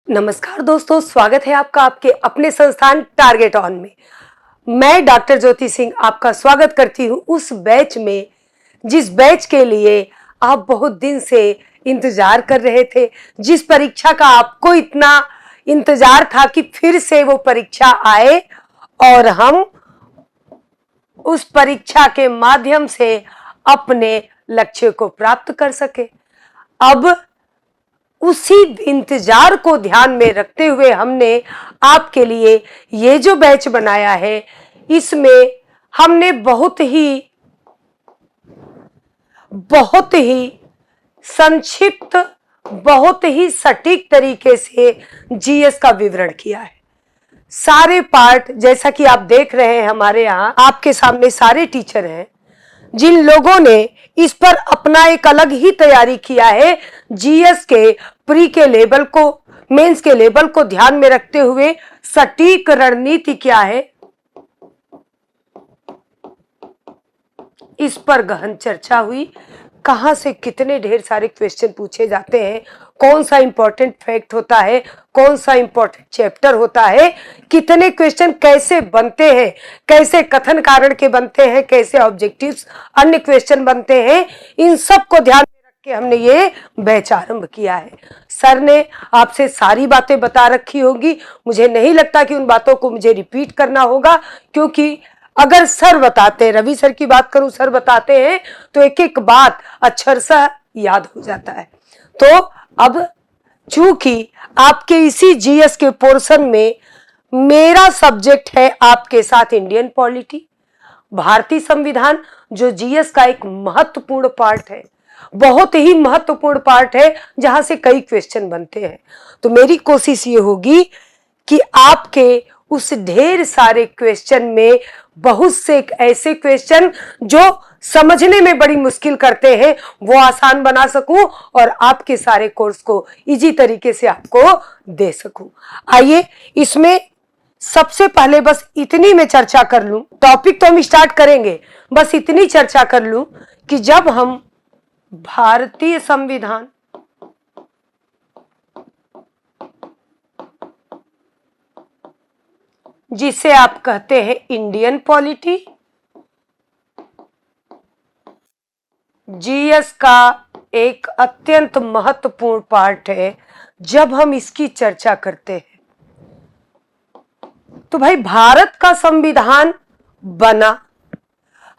नमस्कार दोस्तों, स्वागत है आपका आपके अपने संस्थान टारगेट ऑन में। मैं डॉक्टर ज्योति सिंह आपका स्वागत करती हूँ उस बैच में जिस बैच के लिए आप बहुत दिन से इंतजार कर रहे थे, जिस परीक्षा का आपको इतना इंतजार था कि फिर से वो परीक्षा आए और हम उस परीक्षा के माध्यम से अपने लक्ष्य को प्राप्त कर सके। अब उसी इंतजार को ध्यान में रखते हुए हमने आपके लिए ये जो बैच बनाया है, इसमें हमने बहुत ही संक्षिप्त, बहुत ही सटीक तरीके से जीएस का विवरण किया है। सारे पार्ट, जैसा कि आप देख रहे हैं, हमारे यहाँ आपके सामने सारे टीचर हैं जिन लोगों ने इस पर अपना एक अलग ही तैयारी किया है। जीएस के प्री के लेवल को, मेंस के लेवल को ध्यान में रखते हुए सटीक रणनीति क्या है, इस पर गहन चर्चा हुई। कहां से कितने ढेर सारे क्वेश्चन पूछे जाते हैं, कौन सा इंपॉर्टेंट फैक्ट होता है, कौन सा इंपॉर्टेंट चैप्टर होता है, कितने क्वेश्चन कैसे बनते हैं, कैसे कथन कारण के बनते हैं, कैसे ऑब्जेक्टिव्स अन्य क्वेश्चन बनते हैं, इन सब को ध्यान में रख के हमने ये बैच आरंभ किया है। सर ने आपसे सारी बातें बता रखी होगी, मुझे नहीं लगता कि उन बातों को मुझे रिपीट करना होगा, क्योंकि अगर सर बताते हैं, रवि सर की बात करूं, सर बताते हैं तो एक एक बात अक्षरशः याद हो जाता है। तो अब चूंकि आपके इसी जीएस के पोर्शन में मेरा सब्जेक्ट है आपके साथ इंडियन पॉलिटी, भारतीय संविधान, जो जीएस का एक महत्वपूर्ण पार्ट है, बहुत ही महत्वपूर्ण पार्ट है, जहां से कई क्वेश्चन बनते हैं। तो मेरी कोशिश ये होगी कि आपके उस ढेर सारे क्वेश्चन में बहुत से ऐसे क्वेश्चन जो समझने में बड़ी मुश्किल करते हैं, वो आसान बना सकूं और आपके सारे कोर्स को इजी तरीके से आपको दे सकूं। आइए, इसमें सबसे पहले बस इतनी मैं चर्चा कर लूं, टॉपिक तो हम स्टार्ट करेंगे, बस इतनी चर्चा कर लूं कि जब हम भारतीय संविधान, जिसे आप कहते हैं इंडियन पॉलिटी, जीएस का एक अत्यंत महत्वपूर्ण पार्ट है। जब हम इसकी चर्चा करते हैं तो भाई, भारत का संविधान बना,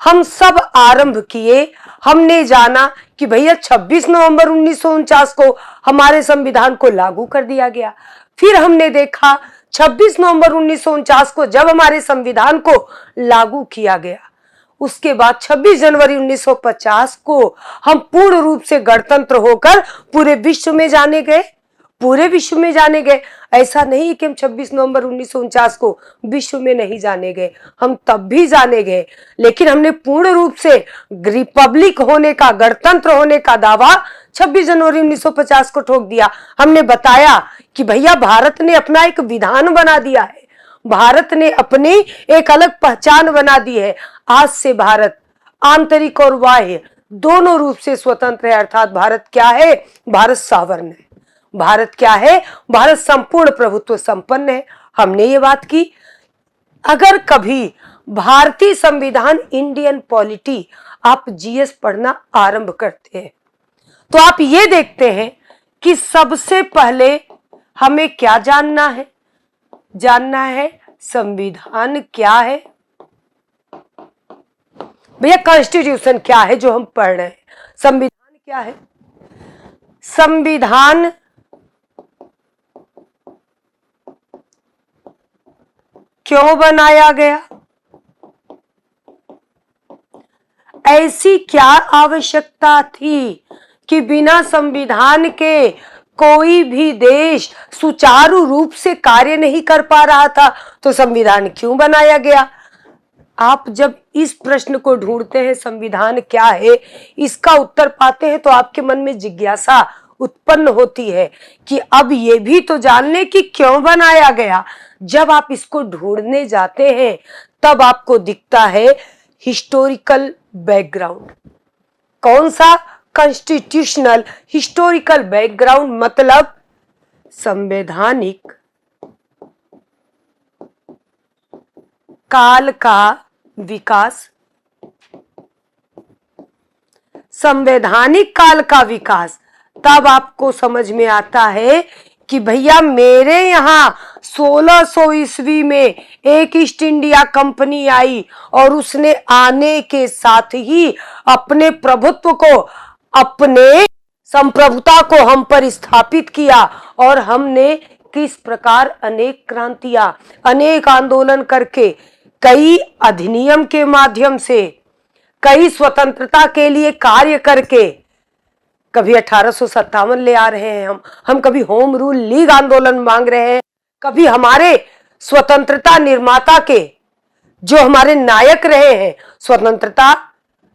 हम सब आरंभ किए, हमने जाना कि भैया 26 नवंबर 1949 को हमारे संविधान को लागू कर दिया गया। फिर हमने देखा 26 नवंबर 1949 को जब हमारे संविधान को लागू किया गया, उसके बाद 26 जनवरी 1950 को हम पूर्ण रूप से गणतंत्र होकर पूरे विश्व में जाने गए, पूरे विश्व में जाने गए। ऐसा नहीं कि हम 26 नवंबर 1949 को विश्व में नहीं जाने गए, हम तब भी जाने गए, लेकिन हमने पूर्ण रूप से रिपब्लिक होने का, गणतंत्र होने का दावा 26 जनवरी 1950 को ठोक दिया। हमने बताया कि भैया, भारत ने अपना एक विधान बना दिया है, भारत ने अपनी एक अलग पहचान बना दी है। आज से भारत आंतरिक और बाह्य दोनों रूप से स्वतंत्र है। अर्थात भारत क्या है? भारत सावर्ण है। भारत क्या है? भारत संपूर्ण प्रभुत्व संपन्न है। हमने ये बात की। अगर कभी भारतीय संविधान, इंडियन पॉलिटी, आप जीएस पढ़ना आरंभ करते हैं तो आप ये देखते हैं कि सबसे पहले हमें क्या जानना है? जानना है संविधान क्या है। भैया, कॉन्स्टिट्यूशन क्या है जो हम पढ़ रहे हैं? संविधान क्या है? संविधान क्यों बनाया गया? ऐसी क्या आवश्यकता थी कि बिना संविधान के कोई भी देश सुचारू रूप से कार्य नहीं कर पा रहा था? तो संविधान क्यों बनाया गया? आप जब इस प्रश्न को ढूंढते हैं, संविधान क्या है, इसका उत्तर पाते हैं, तो आपके मन में जिज्ञासा उत्पन्न होती है कि अब ये भी तो जान लें कि क्यों बनाया गया। जब आप इसको ढूंढने जाते हैं तब आपको दिखता है हिस्टोरिकल बैकग्राउंड। कौन सा? Constitutional historical background. मतलब संवैधानिक काल का विकास। संवैधानिक काल का विकास तब आपको समझ में आता है कि भैया मेरे यहाँ 1600 ईस्वी में एक ईस्ट इंडिया कंपनी आई और उसने आने के साथ ही अपने प्रभुत्व को, अपने संप्रभुता को हम पर स्थापित किया और हमने किस प्रकार अनेक क्रांतियां, अनेक आंदोलन करके, कई अधिनियम के माध्यम से, कई स्वतंत्रता के लिए कार्य करके, कभी 1857 ले आ रहे हैं हम कभी होम रूल लीग आंदोलन मांग रहे हैं, कभी हमारे स्वतंत्रता निर्माता के जो हमारे नायक रहे हैं, स्वतंत्रता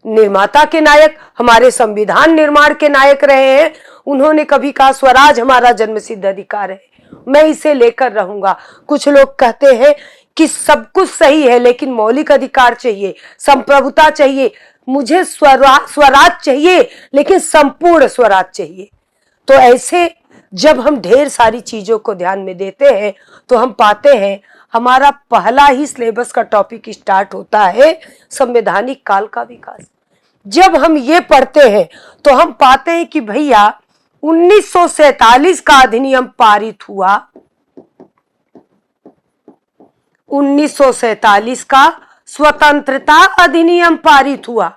निर्माता के नायक, हमारे संविधान निर्माण के नायक रहे हैं, उन्होंने कभी कहा स्वराज हमारा जन्मसिद्ध अधिकार है, मैं इसे लेकर रहूंगा। कुछ लोग कहते हैं कि सब कुछ सही है लेकिन मौलिक अधिकार चाहिए, संप्रभुता चाहिए, मुझे स्वराज चाहिए लेकिन संपूर्ण स्वराज चाहिए। तो ऐसे जब हम ढेर सारी चीजों को ध्यान में देते हैं तो हम पाते हैं हमारा पहला ही सिलेबस का टॉपिक स्टार्ट होता है संवैधानिक काल का विकास। जब हम ये पढ़ते हैं तो हम पाते हैं कि भैया 1947 का अधिनियम पारित हुआ, 1947 का स्वतंत्रता अधिनियम पारित हुआ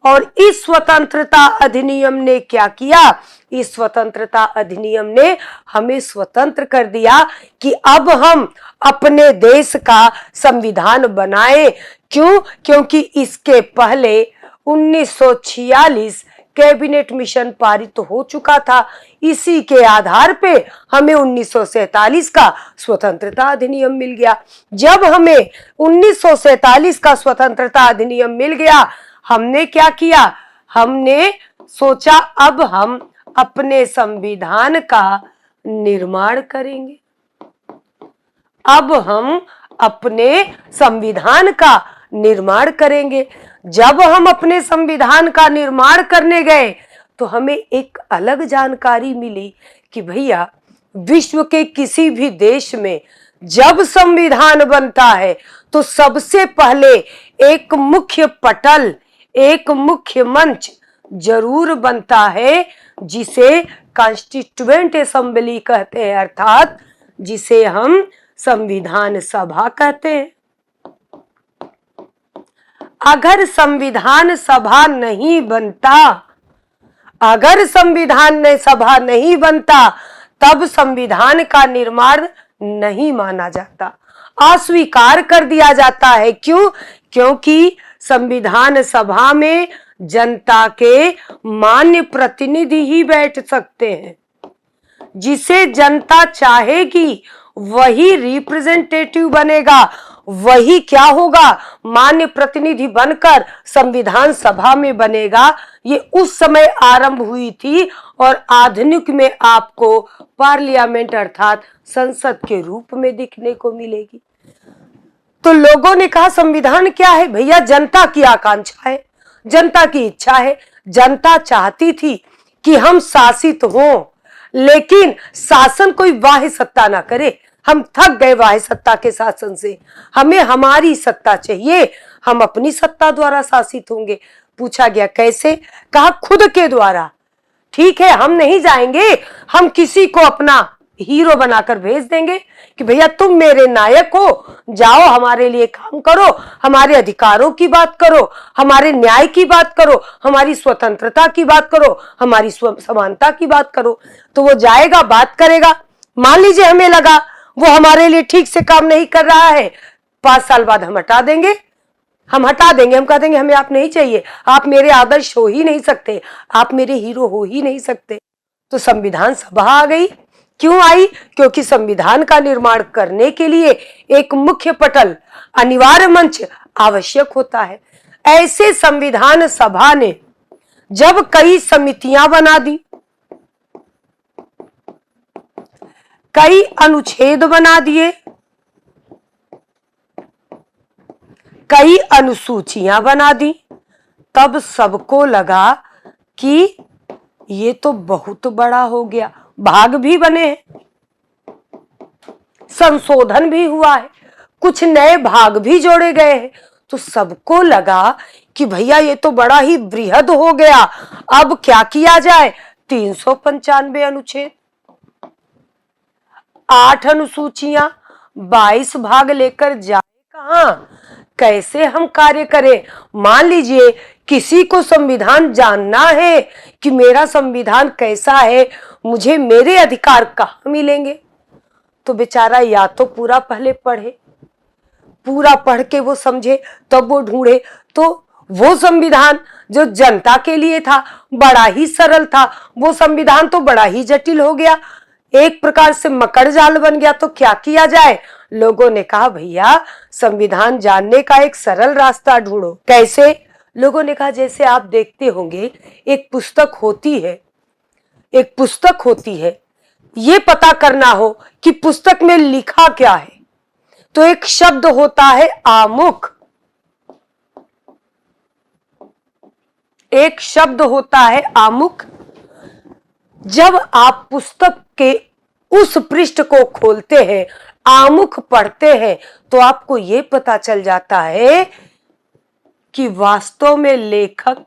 और इस स्वतंत्रता अधिनियम ने क्या किया, इस स्वतंत्रता अधिनियम ने हमें स्वतंत्र कर दिया कि अब हम अपने देश का संविधान बनाएं। क्यों? क्योंकि इसके पहले 1946 कैबिनेट मिशन पारित तो हो चुका था, इसी के आधार पे हमें 1947 का स्वतंत्रता अधिनियम मिल गया। जब हमें 1947 का स्वतंत्रता अधिनियम मिल गया, हमने क्या किया, हमने सोचा अब हम अपने संविधान का निर्माण करेंगे, अब हम अपने संविधान का निर्माण करेंगे। जब हम अपने संविधान का निर्माण करने गए तो हमें एक अलग जानकारी मिली कि भैया विश्व के किसी भी देश में जब संविधान बनता है तो सबसे पहले एक मुख्य पटल, एक मुख्य मंच जरूर बनता है जिसे कॉन्स्टिट्यूएंट असेंबली कहते हैं, अर्थात जिसे हम संविधान सभा कहते हैं। अगर संविधान सभा नहीं बनता, अगर संविधान सभा नहीं बनता तब संविधान का निर्माण नहीं माना जाता, अस्वीकार कर दिया जाता है। क्यों? क्योंकि संविधान सभा में जनता के मान्य प्रतिनिधि ही बैठ सकते हैं, जिसे जनता चाहेगी वही रिप्रेजेंटेटिव बनेगा, वही क्या होगा, मान्य प्रतिनिधि बनकर संविधान सभा में बनेगा। ये उस समय आरंभ हुई थी और आधुनिक में आपको पार्लियामेंट अर्थात संसद के रूप में दिखने को मिलेगी। तो लोगों ने कहा संविधान क्या है भैया, जनता की आकांक्षा है, जनता की इच्छा है। जनता चाहती थी कि हम शासित हों, लेकिन शासन कोई बाह्य सत्ता ना करे। हम थक गए बाह्य सत्ता के शासन से, हमें हमारी सत्ता चाहिए, हम अपनी सत्ता द्वारा शासित होंगे। पूछा गया कैसे? कहा खुद के द्वारा। ठीक है, हम नहीं जाएंगे, हम किसी को अपना हीरो बनाकर भेज देंगे कि भैया तुम मेरे नायक हो, जाओ हमारे लिए काम करो, हमारे अधिकारों की बात करो, हमारे न्याय की बात करो, हमारी स्वतंत्रता की बात करो, हमारी समानता की बात करो। तो वो जाएगा, बात करेगा। मान लीजिए हमें लगा वो हमारे लिए ठीक से काम नहीं कर रहा है, 5 साल बाद हम हटा देंगे, हम कह देंगे हमें आप नहीं चाहिए, आप मेरे आदर्श हो ही नहीं सकते, आप मेरे हीरो हो ही नहीं सकते। तो संविधान सभा आ गई। क्यों आई? क्योंकि संविधान का निर्माण करने के लिए एक मुख्य पटल, अनिवार्य मंच आवश्यक होता है। ऐसे संविधान सभा ने जब कई समितियां बना दी, कई अनुच्छेद बना दिए, कई अनुसूचियां बना दी, तब सबको लगा कि ये तो बहुत बड़ा हो गया। भाग भी बने हैं, संशोधन भी हुआ है, कुछ नए भाग भी जोड़े गए हैं। तो सबको लगा कि भैया ये तो बड़ा ही बृहद हो गया, अब क्या किया जाए। 395 अनुच्छेद, 8 अनुसूचियां, 22 भाग लेकर जाए कहां, कैसे हम कार्य करें। मान लीजिए किसी को संविधान जानना है कि मेरा संविधान कैसा है, मुझे मेरे अधिकार कहां मिलेंगे, तो बेचारा या तो पूरा पहले पढ़े, पूरा पढ़ के वो समझे, तब वो ढूंढे। तो वो संविधान जो जनता के लिए था बड़ा ही सरल था, वो संविधान तो बड़ा ही जटिल हो गया, एक प्रकार से मकड़ जाल बन गया। तो क्या किया जाए, लोगों ने कहा भैया संविधान जानने का एक सरल रास्ता ढूंढो। कैसे, लोगों ने कहा जैसे आप देखते होंगे एक पुस्तक होती है, एक पुस्तक होती है, ये पता करना हो कि पुस्तक में लिखा क्या है, तो एक शब्द होता है आमुख, एक शब्द होता है आमुख। जब आप पुस्तक के उस पृष्ठ को खोलते हैं, आमुख पढ़ते हैं, तो आपको यह पता चल जाता है कि वास्तव में लेखक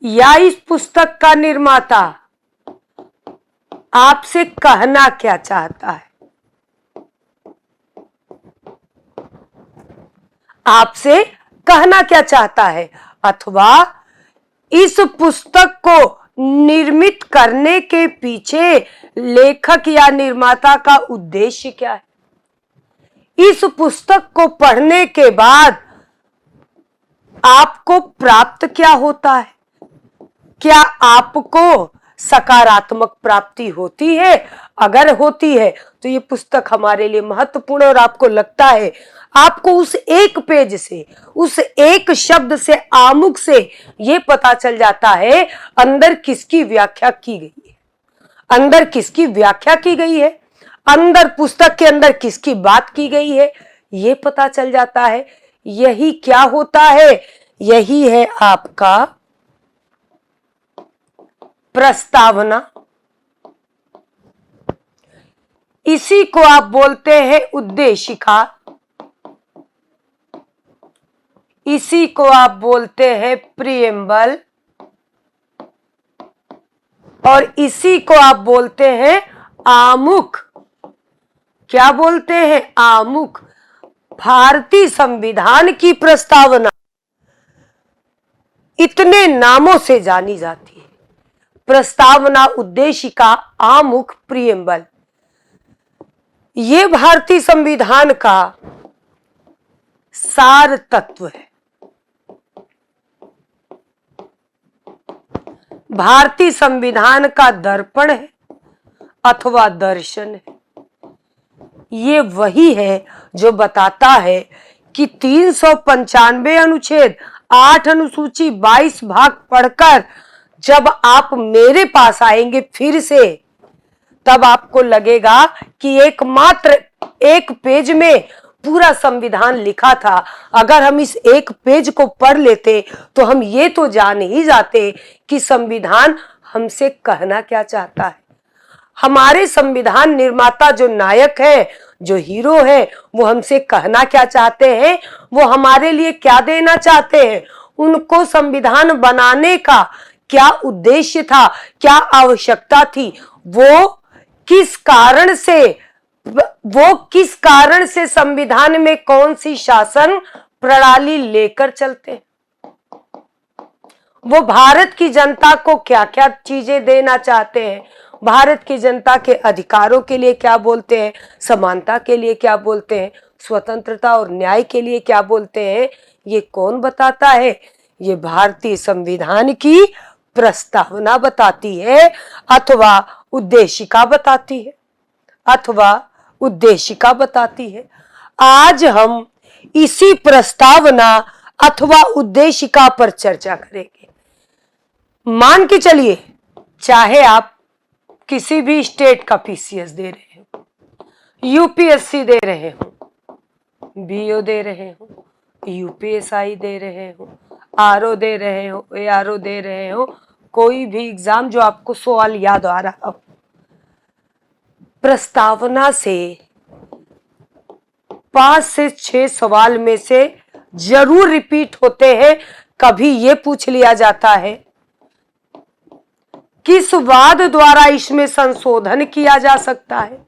या इस पुस्तक का निर्माता आपसे कहना क्या चाहता है, आपसे कहना क्या चाहता है, अथवा इस पुस्तक को निर्मित करने के पीछे लेखक या निर्माता का उद्देश्य क्या है। इस पुस्तक को पढ़ने के बाद आपको प्राप्त क्या होता है, क्या आपको सकारात्मक प्राप्ति होती है। अगर होती है तो ये पुस्तक हमारे लिए महत्वपूर्ण, और आपको लगता है आपको उस एक पेज से, उस एक शब्द से, आमुख से ये पता चल जाता है अंदर किसकी व्याख्या की गई है, अंदर किसकी व्याख्या की गई है, अंदर पुस्तक के अंदर किसकी बात की गई है, ये पता चल जाता है। यही क्या होता है, यही है आपका प्रस्तावना। इसी को आप बोलते हैं उद्देशिका, इसी को आप बोलते हैं प्रीएम्बल, और इसी को आप बोलते हैं आमुख। क्या बोलते हैं, आमुख। भारतीय संविधान की प्रस्तावना इतने नामों से जानी जाती है, प्रस्तावना, उद्देशिका, आमुख, प्रीएम्बल। ये भारतीय संविधान का सार तत्व है, भारतीय संविधान का दर्पण है अथवा दर्शन है। ये वही है जो बताता है कि 395 अनुच्छेद, 8 अनुसूची, 22 भाग पढ़कर जब आप मेरे पास आएंगे फिर से, तब आपको लगेगा कि एकमात्र एक पेज में पूरा संविधान लिखा था। अगर हम इस एक पेज को पढ़ लेते तो हम ये तो जान ही जाते कि संविधान हमसे कहना क्या चाहता है। हमारे संविधान निर्माता जो नायक है, जो हीरो है, वो हमसे कहना क्या चाहते हैं, वो हमारे लिए क्या देना चाहते हैं, उनको संविधान बनाने का क्या उद्देश्य था, क्या आवश्यकता थी, वो किस कारण से संविधान में कौन सी शासन प्रणाली लेकर चलते हैं, वो भारत की जनता को क्या क्या चीजें देना चाहते हैं, भारत की जनता के अधिकारों के लिए क्या बोलते हैं, समानता के लिए क्या बोलते हैं, स्वतंत्रता और न्याय के लिए क्या बोलते हैं, ये कौन बताता है, ये भारतीय संविधान की प्रस्तावना बताती है अथवा उद्देशिका बताती है, अथवा उद्देशिका बताती है। आज हम इसी प्रस्तावना अथवा उद्देशिका पर चर्चा करेंगे। मान के चलिए, चाहे आप किसी भी स्टेट का पीसीएस दे रहे हो, यूपीएससी दे रहे हो, बीओ दे रहे हो, यूपीएसआई दे रहे हो, आरओ दे रहे हो, एआरओ दे रहे हो, कोई भी एग्जाम जो आपको सवाल याद आ रहा हो, प्रस्तावना से 5 से 6 सवाल में से जरूर रिपीट होते हैं। कभी ये पूछ लिया जाता है किस वाद द्वारा इसमें संशोधन किया जा सकता है,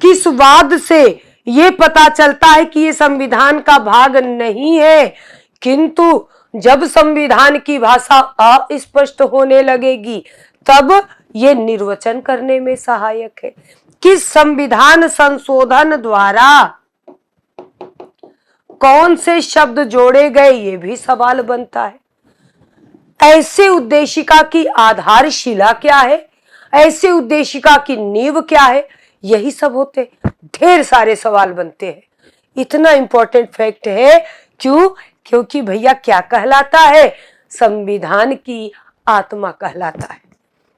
किस वाद से ये पता चलता है कि ये संविधान का भाग नहीं है, किंतु जब संविधान की भाषा अस्पष्ट होने लगेगी तब ये निर्वचन करने में सहायक है। किस संविधान संशोधन द्वारा कौन से शब्द जोड़े गए, ये भी सवाल बनता है। ऐसे उद्देशिका की आधारशिला क्या है, ऐसे उद्देशिका की नींव क्या है, यही सब होते। ढेर सारे सवाल बनते हैं। इतना इंपॉर्टेंट फैक्ट है। क्यों? क्योंकि भैया क्या कहलाता है, संविधान की आत्मा कहलाता है।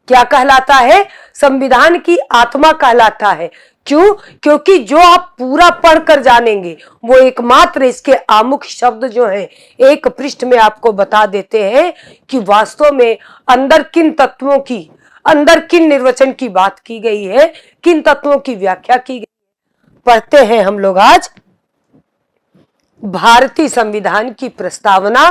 क्या कहलाता है? संविधान की आत्मा कहलाता है। क्यों? क्योंकि जो आप पूरा पढ़कर जानेंगे वो एकमात्र इसके आमुख शब्द जो हैं एक पृष्ठ में आपको बता देते हैं कि वास्तव में अंदर किन तत्वों की, अंदर किन निर्वचन की बात की गई है, किन तत्वों की व्याख्या की गई। पढ़ते हैं हम लोग आज भारतीय संविधान की प्रस्तावना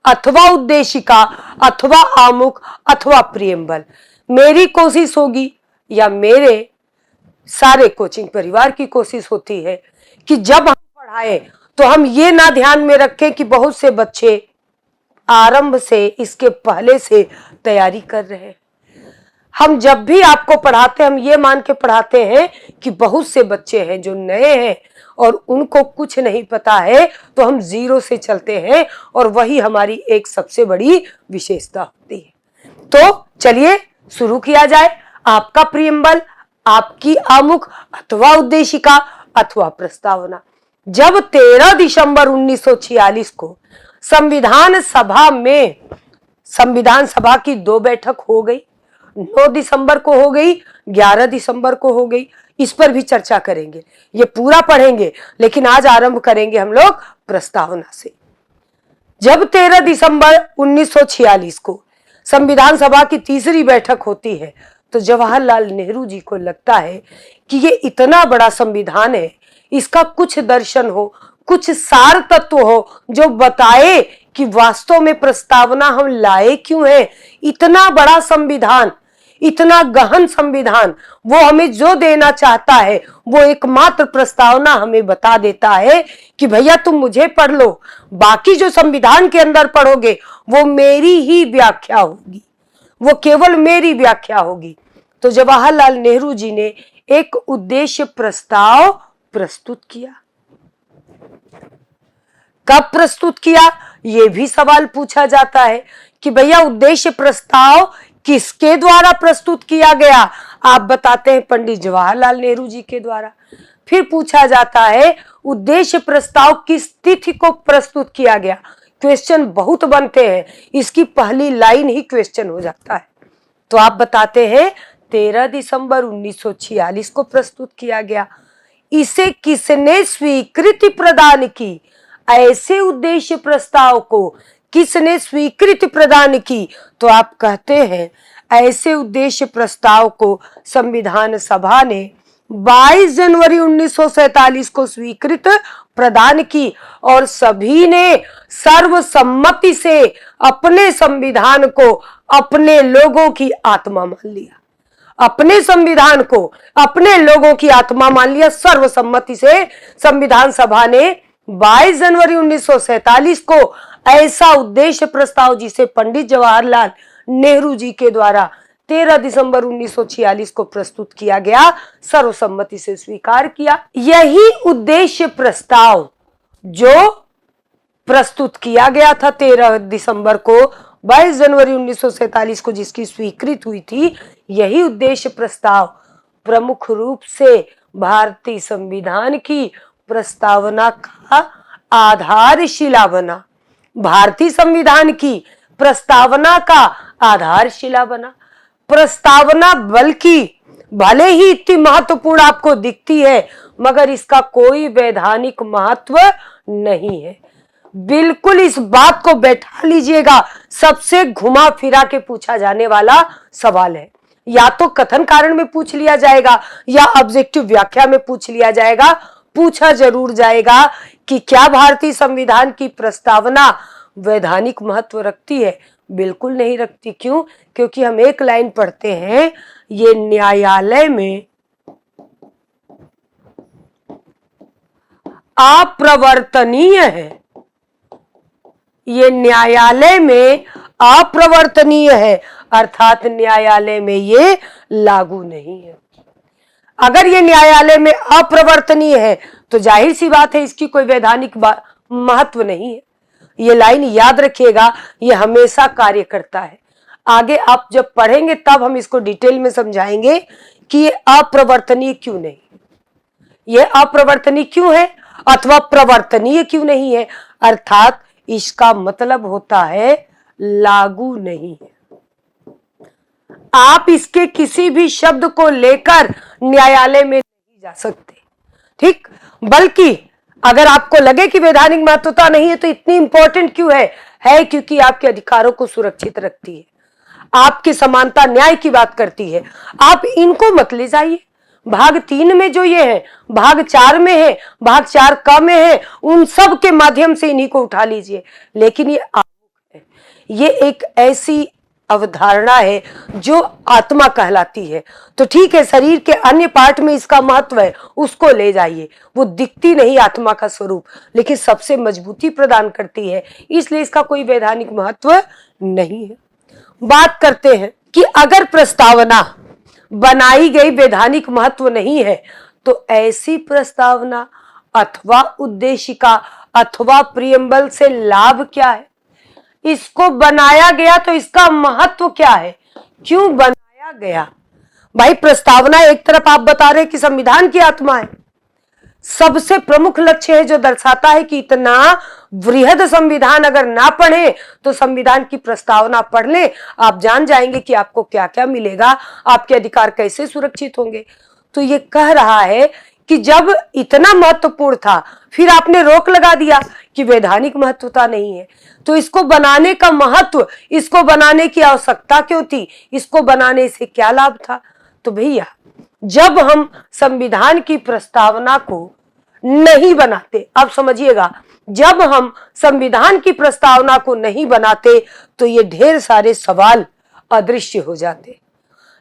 अथवा उद्देशिका अथवा आमुख अथवा प्रियम्बल। मेरी कोशिश होगी या मेरे सारे कोचिंग परिवार की कोशिश होती है कि जब हम पढ़ाएं तो हम ये ना ध्यान में रखें कि बहुत से बच्चे आरंभ से, इसके पहले से तैयारी कर रहे हैं। हम जब भी आपको पढ़ाते हैं हम ये मान के पढ़ाते हैं कि बहुत से बच्चे हैं जो नए हैं और उनको कुछ नहीं पता है, तो हम जीरो से चलते हैं और वही हमारी एक सबसे बड़ी विशेषता होती है। तो चलिए शुरू किया जाए। आपका प्रियम्बल, आपकी आमुख अथवा उद्देशिका अथवा प्रस्तावना। जब 13 दिसंबर 1946 को संविधान सभा में, संविधान सभा की 2 बैठक हो गई, 9 दिसंबर को हो गई, 11 दिसंबर को हो गई। इस पर भी चर्चा करेंगे, ये पूरा पढ़ेंगे, लेकिन आज आरंभ करेंगे हम लोग प्रस्तावना से। जब 13 दिसंबर 1946 को संविधान सभा की तीसरी बैठक होती है तो जवाहरलाल नेहरू जी को लगता है कि ये इतना बड़ा संविधान है, इसका कुछ दर्शन हो, कुछ सार तत्व हो जो बताए कि वास्तव में प्रस्तावना हम लाए क्यों है। इतना बड़ा संविधान, इतना गहन संविधान, वो हमें जो देना चाहता है वो एकमात्र प्रस्तावना हमें बता देता है कि भैया तुम मुझे पढ़ लो, बाकी जो संविधान के अंदर पढ़ोगे वो मेरी ही व्याख्या होगी, वो केवल मेरी व्याख्या होगी। तो जवाहरलाल नेहरू जी ने एक उद्देश्य प्रस्ताव प्रस्तुत किया। कब प्रस्तुत किया, ये भी सवाल पूछा जाता है कि भैया उद्देश्य प्रस्ताव किसके द्वारा प्रस्तुत किया गया। आप बताते हैं पंडित जवाहरलाल नेहरू जी के द्वारा। फिर पूछा जाता है उद्देश्य प्रस्ताव किस तिथि को प्रस्तुत किया गया। क्वेश्चन बहुत बनते हैं, इसकी पहली लाइन ही क्वेश्चन हो जाता है। तो आप बताते हैं 13 दिसंबर 1946 को प्रस्तुत किया गया। इसे किसने स्वीकृति प्रदान की, ऐसे उद्देश्य प्रस्ताव को किसने स्वीकृति प्रदान की, तो आप कहते हैं ऐसे उद्देश्य प्रस्ताव को संविधान सभा ने 22 जनवरी 1947 को स्वीकृत प्रदान की और सभी ने सर्वसम्मति से अपने संविधान को अपने लोगों की आत्मा मान लिया। अपने संविधान को अपने लोगों की आत्मा मान लिया। सर्वसम्मति से संविधान सभा ने 22 जनवरी 1947 को ऐसा उद्देश्य प्रस्ताव जिसे पंडित जवाहरलाल नेहरू जी के द्वारा 13 दिसंबर 1946 को प्रस्तुत किया गया, सर्वसम्मति से स्वीकार किया। यही उद्देश्य प्रस्ताव जो प्रस्तुत किया गया था 13 दिसंबर को, 22 जनवरी 1947 को जिसकी स्वीकृति हुई थी, यही उद्देश्य प्रस्ताव प्रमुख रूप से भारतीय संविधान की प्रस्तावना का आधारशिला बना। भारतीय संविधान की प्रस्तावना का आधारशिला बना। प्रस्तावना बल्कि भले ही इतनी महत्वपूर्ण आपको दिखती है मगर इसका कोई वैधानिक महत्व नहीं है। बिल्कुल इस बात को बैठा लीजिएगा, सबसे घुमा फिरा के पूछा जाने वाला सवाल है। या तो कथन कारण में पूछ लिया जाएगा या ऑब्जेक्टिव व्याख्या में पूछ लिया जाएगा। पूछा जरूर जाएगा कि क्या भारतीय संविधान की प्रस्तावना वैधानिक महत्व रखती है? बिल्कुल नहीं रखती। क्यों? क्योंकि हम एक लाइन पढ़ते हैं, ये न्यायालय में अप्रवर्तनीय है। ये न्यायालय में अप्रवर्तनीय है, अर्थात न्यायालय में ये लागू नहीं है। अगर ये न्यायालय में अप्रवर्तनीय है तो जाहिर सी बात है इसकी कोई वैधानिक महत्व नहीं है। ये लाइन याद रखिएगा, ये हमेशा कार्य करता है। आगे आप जब पढ़ेंगे तब हम इसको डिटेल में समझाएंगे कि ये अप्रवर्तनीय क्यों नहीं, ये अप्रवर्तनीय क्यों है अथवा प्रवर्तनीय क्यों नहीं है। अर्थात इसका मतलब होता है लागू नहीं है। आप इसके किसी भी शब्द को लेकर न्यायालय में नहीं जा सकते, ठीक। बल्कि अगर आपको लगे कि वैधानिक महत्वता नहीं है तो इतनी इंपॉर्टेंट क्यों है क्योंकि आपके अधिकारों को सुरक्षित रखती है, आपकी समानता न्याय की बात करती है। आप इनको मत ले जाइए। भाग 3 में जो ये है, भाग 4 में है, भाग 4 क में है, उन सब के माध्यम से इन्हीं को उठा लीजिए। लेकिन ये आमुख है, ये एक ऐसी अवधारणा है जो आत्मा कहलाती है। तो ठीक है, शरीर के अन्य पार्ट में इसका महत्व है, उसको ले जाइए। वो दिखती नहीं आत्मा का स्वरूप, लेकिन सबसे मजबूती प्रदान करती है, इसलिए इसका कोई वैधानिक महत्व नहीं है। बात करते हैं कि अगर प्रस्तावना बनाई गई वैधानिक महत्व नहीं है तो ऐसी प्रस्तावना अथवा उद्देशिका अथवा प्रियम्बल से लाभ क्या है? इसको बनाया गया तो इसका महत्व क्या है, क्यों बनाया गया? भाई प्रस्तावना एक तरफ आप बता रहे कि संविधान की आत्मा है, सबसे प्रमुख लक्ष्य है जो दर्शाता है कि इतना वृहद संविधान अगर ना पढ़े तो संविधान की प्रस्तावना पढ़ ले, आप जान जाएंगे कि आपको क्या क्या मिलेगा, आपके अधिकार कैसे सुरक्षित होंगे। तो ये कह रहा है कि जब इतना महत्वपूर्ण था फिर आपने रोक लगा दिया कि वैधानिक महत्वता नहीं है, तो इसको बनाने का महत्व, इसको बनाने की आवश्यकता क्यों थी, इसको बनाने से क्या लाभ था? तो भैया जब हम संविधान की प्रस्तावना को नहीं बनाते, अब समझिएगा, जब हम संविधान की प्रस्तावना को नहीं बनाते तो ये ढेर सारे सवाल अदृश्य हो जाते,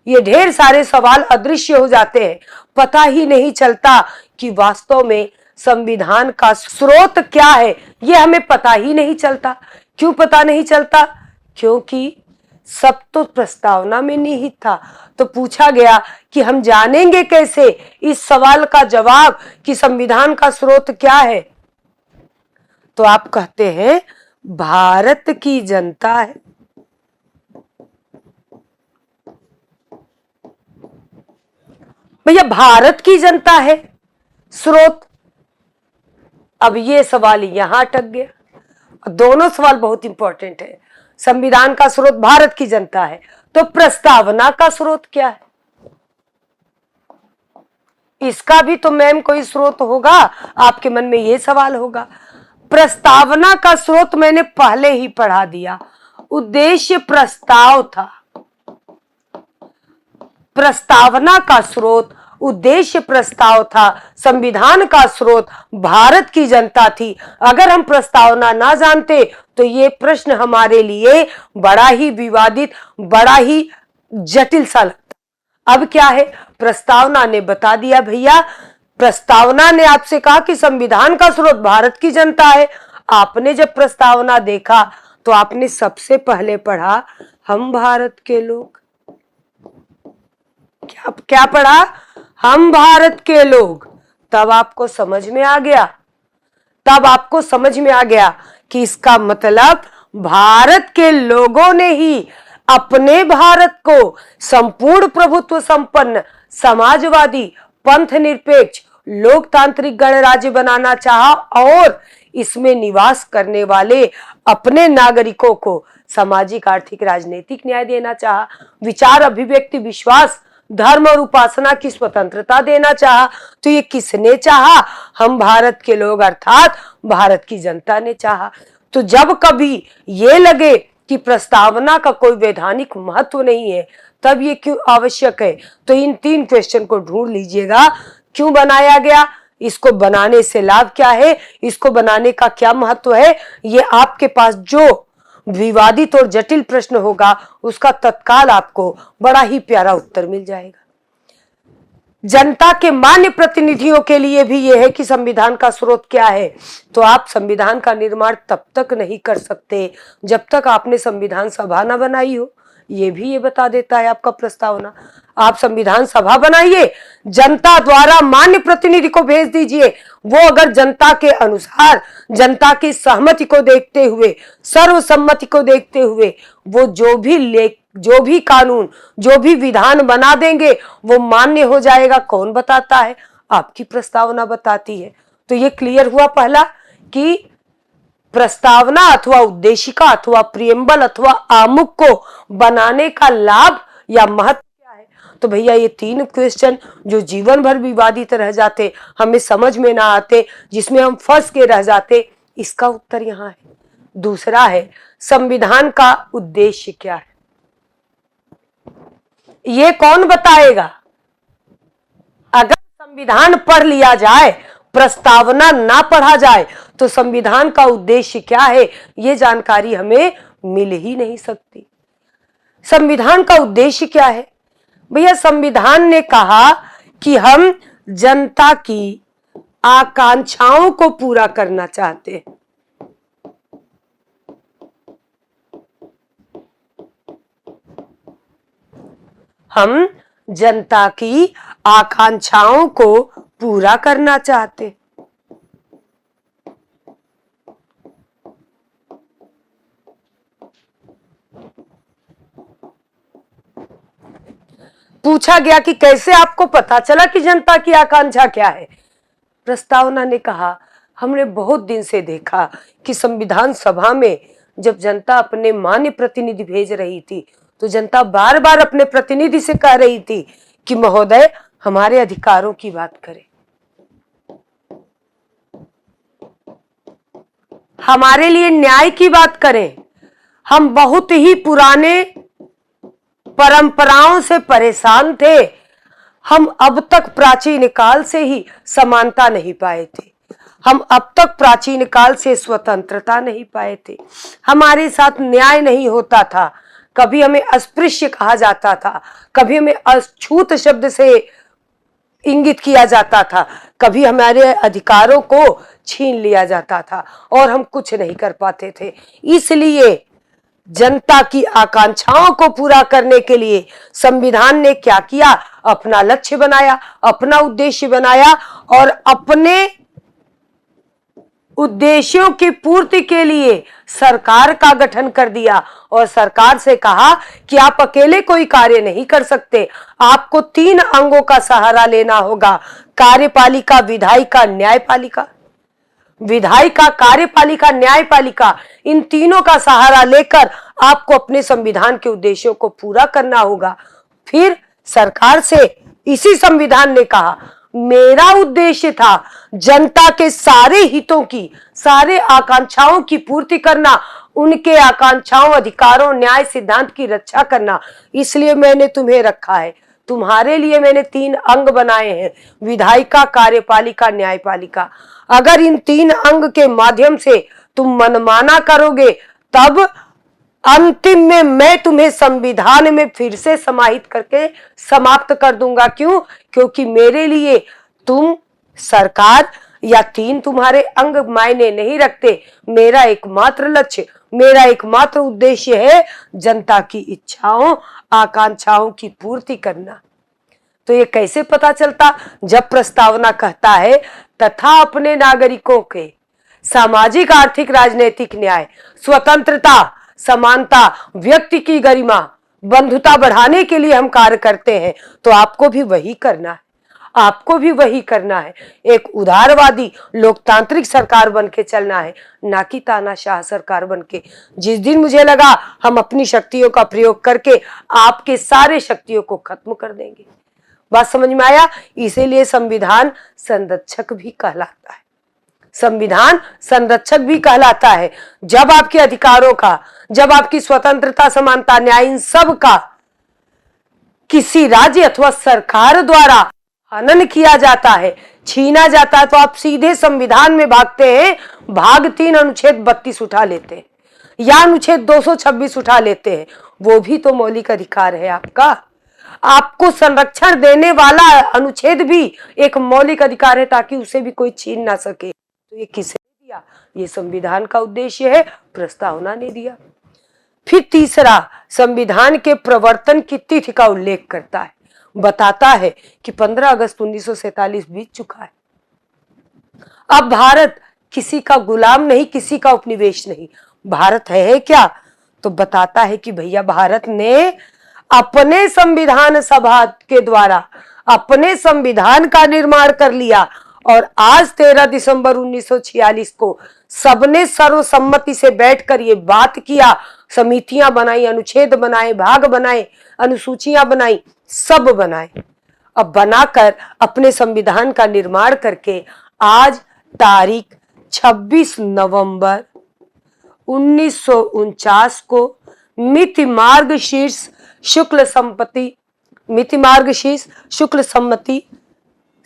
ये ढेर सारे सवाल अदृश्य हो जाते हैं। पता ही नहीं चलता कि वास्तव में संविधान का स्रोत क्या है, ये हमें पता ही नहीं चलता। क्यों पता नहीं चलता? क्योंकि सब तो प्रस्तावना में निहित था। तो पूछा गया कि हम जानेंगे कैसे इस सवाल का जवाब कि संविधान का स्रोत क्या है? तो आप कहते हैं भारत की जनता है। भैया भारत की जनता है स्रोत। अब ये सवाल यहां अटक गया। दोनों सवाल बहुत इंपॉर्टेंट है। संविधान का स्रोत भारत की जनता है, तो प्रस्तावना का स्रोत क्या है? इसका भी तो मैम कोई स्रोत होगा, आपके मन में ये सवाल होगा। प्रस्तावना का स्रोत मैंने पहले ही पढ़ा दिया, उद्देश्य प्रस्ताव था। प्रस्तावना का स्रोत उद्देश्य प्रस्ताव था, संविधान का स्रोत भारत की जनता थी। अगर हम प्रस्तावना ना जानते तो ये प्रश्न हमारे लिए बड़ा ही विवादित, बड़ा ही जटिल सा लगता। अब क्या है, प्रस्तावना ने बता दिया भैया, प्रस्तावना ने आपसे कहा कि संविधान का स्रोत भारत की जनता है। आपने जब प्रस्तावना देखा तो आपने सबसे पहले पढ़ा हम भारत के लोग। क्या पढ़ा? हम भारत के लोग। तब आपको समझ में आ गया, तब आपको समझ में आ गया कि इसका मतलब भारत के लोगों ने ही अपने भारत को संपूर्ण प्रभुत्व संपन्न, समाजवादी, पंथ निरपेक्ष, लोकतांत्रिक गणराज्य बनाना चाहा और इसमें निवास करने वाले अपने नागरिकों को सामाजिक, आर्थिक, राजनीतिक न्याय देना चाहा, विचार, अभिव्यक्ति, विश्वास, धर्म और उपासना की स्वतंत्रता देना चाहा। तो ये किसने चाहा? हम भारत के लोग अर्थात भारत की जनता ने चाहा। तो जब कभी ये लगे कि प्रस्तावना का कोई वैधानिक महत्व नहीं है तब ये क्यों आवश्यक है। तो इन 3 क्वेश्चन को ढूंढ लीजिएगा। क्यों बनाया गया, इसको बनाने से लाभ क्या है, इसको बनाने का क्या महत्व है, ये आपके पास जो विवादित और जटिल प्रश्न होगा उसका तत्काल आपको बड़ा ही प्यारा उत्तर मिल जाएगा। जनता के मान्य प्रतिनिधियों के लिए भी यह है कि संविधान का स्रोत क्या है। तो आप संविधान का निर्माण तब तक नहीं कर सकते जब तक आपने संविधान सभा ना बनाई हो। ये भी ये बता देता है आपका प्रस्तावना। आप संविधान सभा बनाइए, जनता द्वारा मान्य प्रतिनिधि को भेज दीजिए। वो अगर जनता के अनुसार, जनता की सहमति को देखते हुए, सर्वसम्मति को देखते हुए वो जो भी कानून, जो भी विधान बना देंगे वो मान्य हो जाएगा। कौन बताता है, आपकी प्रस्तावना बताती है। तो ये क्लियर हुआ पहला कि प्रस्तावना अथवा उद्देशिका अथवा प्रियम्बल अथवा आमुख को बनाने का लाभ या महत्व क्या है। तो भैया ये 3 क्वेश्चन जो जीवन भर विवादित रह जाते, हमें समझ में ना आते, जिसमें हम फंस के रह जाते, इसका उत्तर यहाँ है। दूसरा है संविधान का उद्देश्य क्या है, ये कौन बताएगा। अगर संविधान पढ़ लिया जाए, प्रस्तावना ना पढ़ा जाए तो संविधान का उद्देश्य क्या है ये जानकारी हमें मिल ही नहीं सकती। संविधान का उद्देश्य क्या है भैया, संविधान ने कहा कि हम जनता की आकांक्षाओं को पूरा करना चाहते हैं। हम जनता की आकांक्षाओं को पूरा करना चाहते। पूछा गया कि कैसे आपको पता चला कि जनता की आकांक्षा क्या है। प्रस्तावना ने कहा हमने बहुत दिन से देखा कि संविधान सभा में जब जनता अपने मान्य प्रतिनिधि भेज रही थी तो जनता बार बार अपने प्रतिनिधि से कह रही थी कि महोदय हमारे अधिकारों की बात करें, हमारे लिए न्याय की बात करें। हम बहुत ही पुराने परंपराओं से परेशान थे। हम अब तक प्राचीन काल से ही समानता नहीं पाए थे। हम अब तक प्राचीन काल से स्वतंत्रता नहीं पाए थे। हमारे साथ न्याय नहीं होता था। कभी हमें अस्पृश्य कहा जाता था, कभी हमें अछूत शब्द से इंगित किया जाता था, कभी हमारे अधिकारों को छीन लिया जाता था और हम कुछ नहीं कर पाते थे। इसलिए जनता की आकांक्षाओं को पूरा करने के लिए संविधान ने क्या किया, अपना लक्ष्य बनाया, अपना उद्देश्य बनाया और अपने उद्देश्यों की पूर्ति के लिए सरकार का गठन कर दिया और सरकार से कहा कि आप अकेले कोई कार्य नहीं कर सकते, आपको 3 अंगों का सहारा लेना होगा, कार्यपालिका, विधायिका, न्यायपालिका। विधायिका, कार्यपालिका, न्यायपालिका, इन तीनों का सहारा लेकर आपको अपने संविधान के उद्देश्यों को पूरा करना होगा। फिर सरकार से इसी संविधान ने कहा मेरा उद्देश्य था जनता के सारे हितों की, सारे आकांक्षाओं की पूर्ति करना, उनके आकांक्षाओं, अधिकारों, न्याय सिद्धांत की रक्षा करना। इसलिए मैंने तुम्हें रखा है, तुम्हारे लिए मैंने 3 अंग बनाए हैं, विधायिका, कार्यपालिका, न्यायपालिका। अगर इन 3 अंग के माध्यम से तुम मनमाना करोगे तब अंतिम में मैं तुम्हें संविधान में फिर से समाहित करके समाप्त कर दूंगा। क्यों? क्योंकि मेरे लिए तुम सरकार या 3 तुम्हारे अंग मायने नहीं रखते। मेरा एकमात्र लक्ष्य, मेरा एकमात्र उद्देश्य है जनता की इच्छाओं, आकांक्षाओं की पूर्ति करना। तो ये कैसे पता चलता? जब प्रस्तावना कहता है तथा अपने नागरिकों के सामाजिक, आर्थिक, राजनीतिक न्याय, स्वतंत्रता, समानता, व्यक्ति की गरिमा, बंधुता बढ़ाने के लिए हम कार्य करते हैं, तो आपको भी वही करना है, आपको भी वही करना है। एक उदारवादी लोकतांत्रिक सरकार बनके चलना है, ना कि तानाशाह सरकार बनके। जिस दिन मुझे लगा हम अपनी शक्तियों का प्रयोग करके आपके सारे शक्तियों को खत्म कर देंगे। बात समझ में आया? इसीलिए संविधान संरक्षक भी कहलाता है। संविधान संरक्षक भी कहलाता है। जब आपके अधिकारों का, जब आपकी स्वतंत्रता, समानता, न्याय, इन सब का किसी राज्य अथवा सरकार द्वारा हनन किया जाता है, छीना जाता है, तो आप सीधे संविधान में भागते हैं, भाग 3 अनुच्छेद 32 उठा लेते हैं या अनुच्छेद 226 उठा लेते हैं। वो भी तो मौलिक अधिकार है आपका। आपको संरक्षण देने वाला अनुच्छेद भी एक मौलिक अधिकार है, ताकि उसे भी कोई छीन ना सके। तो ये किसने दिया? ये संविधान का उद्देश्य है, प्रस्तावना ने दिया। फिर तीसरा, संविधान के प्रवर्तन की तिथि का उल्लेख करता है, बताता है कि 15 अगस्त 1947 बीत चुका है। अब भारत किसी का गुलाम नहीं, किसी का उपनिवेश नहीं। भारत है क्या? तो बताता है कि भैया भारत ने अपने संविधान सभा के द्वारा अपने संविधान का निर्माण कर लिया, और आज 13 दिसंबर 1946 को सबने सर्वसम्मति से बैठकर ये बात किया, समितियां बनाई, अनुच्छेद बनाए, भाग बनाए, अनुसूचियां बनाई, सब बनाए। अब बनाकर अपने संविधान का निर्माण करके आज तारीख 26 नवंबर 1949 को मिति मार्गशीर्ष शुक्ल सम्मति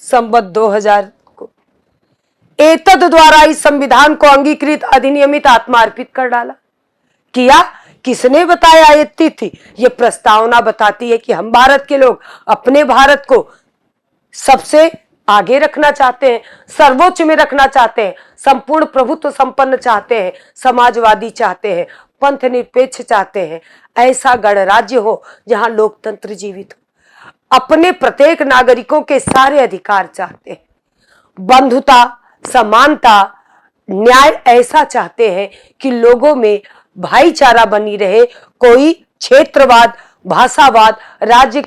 संवत 2000 को एतद द्वारा इस संविधान को अंगीकृत अधिनियमित आत्मार्पित कर डाला। किया किसने बताया? ये तिथि, ये प्रस्तावना बताती है कि हम भारत के लोग अपने भारत को सबसे आगे रखना चाहते हैं, सर्वोच्च में रखना चाहते हैं, संपूर्ण प्रभुत्व संपन्न चाहते हैं, समाजवादी चाहते हैं, पंथ निरपेक्ष चाहते हैं, ऐसा गणराज्य हो जहां लोकतंत्र जीवित हो, अपने प्रत्येक नागरिकों के सारे अधिकार चाहते हैं, बंधुता, समानता, न्याय ऐसा चाहते हैं कि लोगों में भाईचारा बनी रहे, कोई क्षेत्रवाद, भाषावाद, राज्य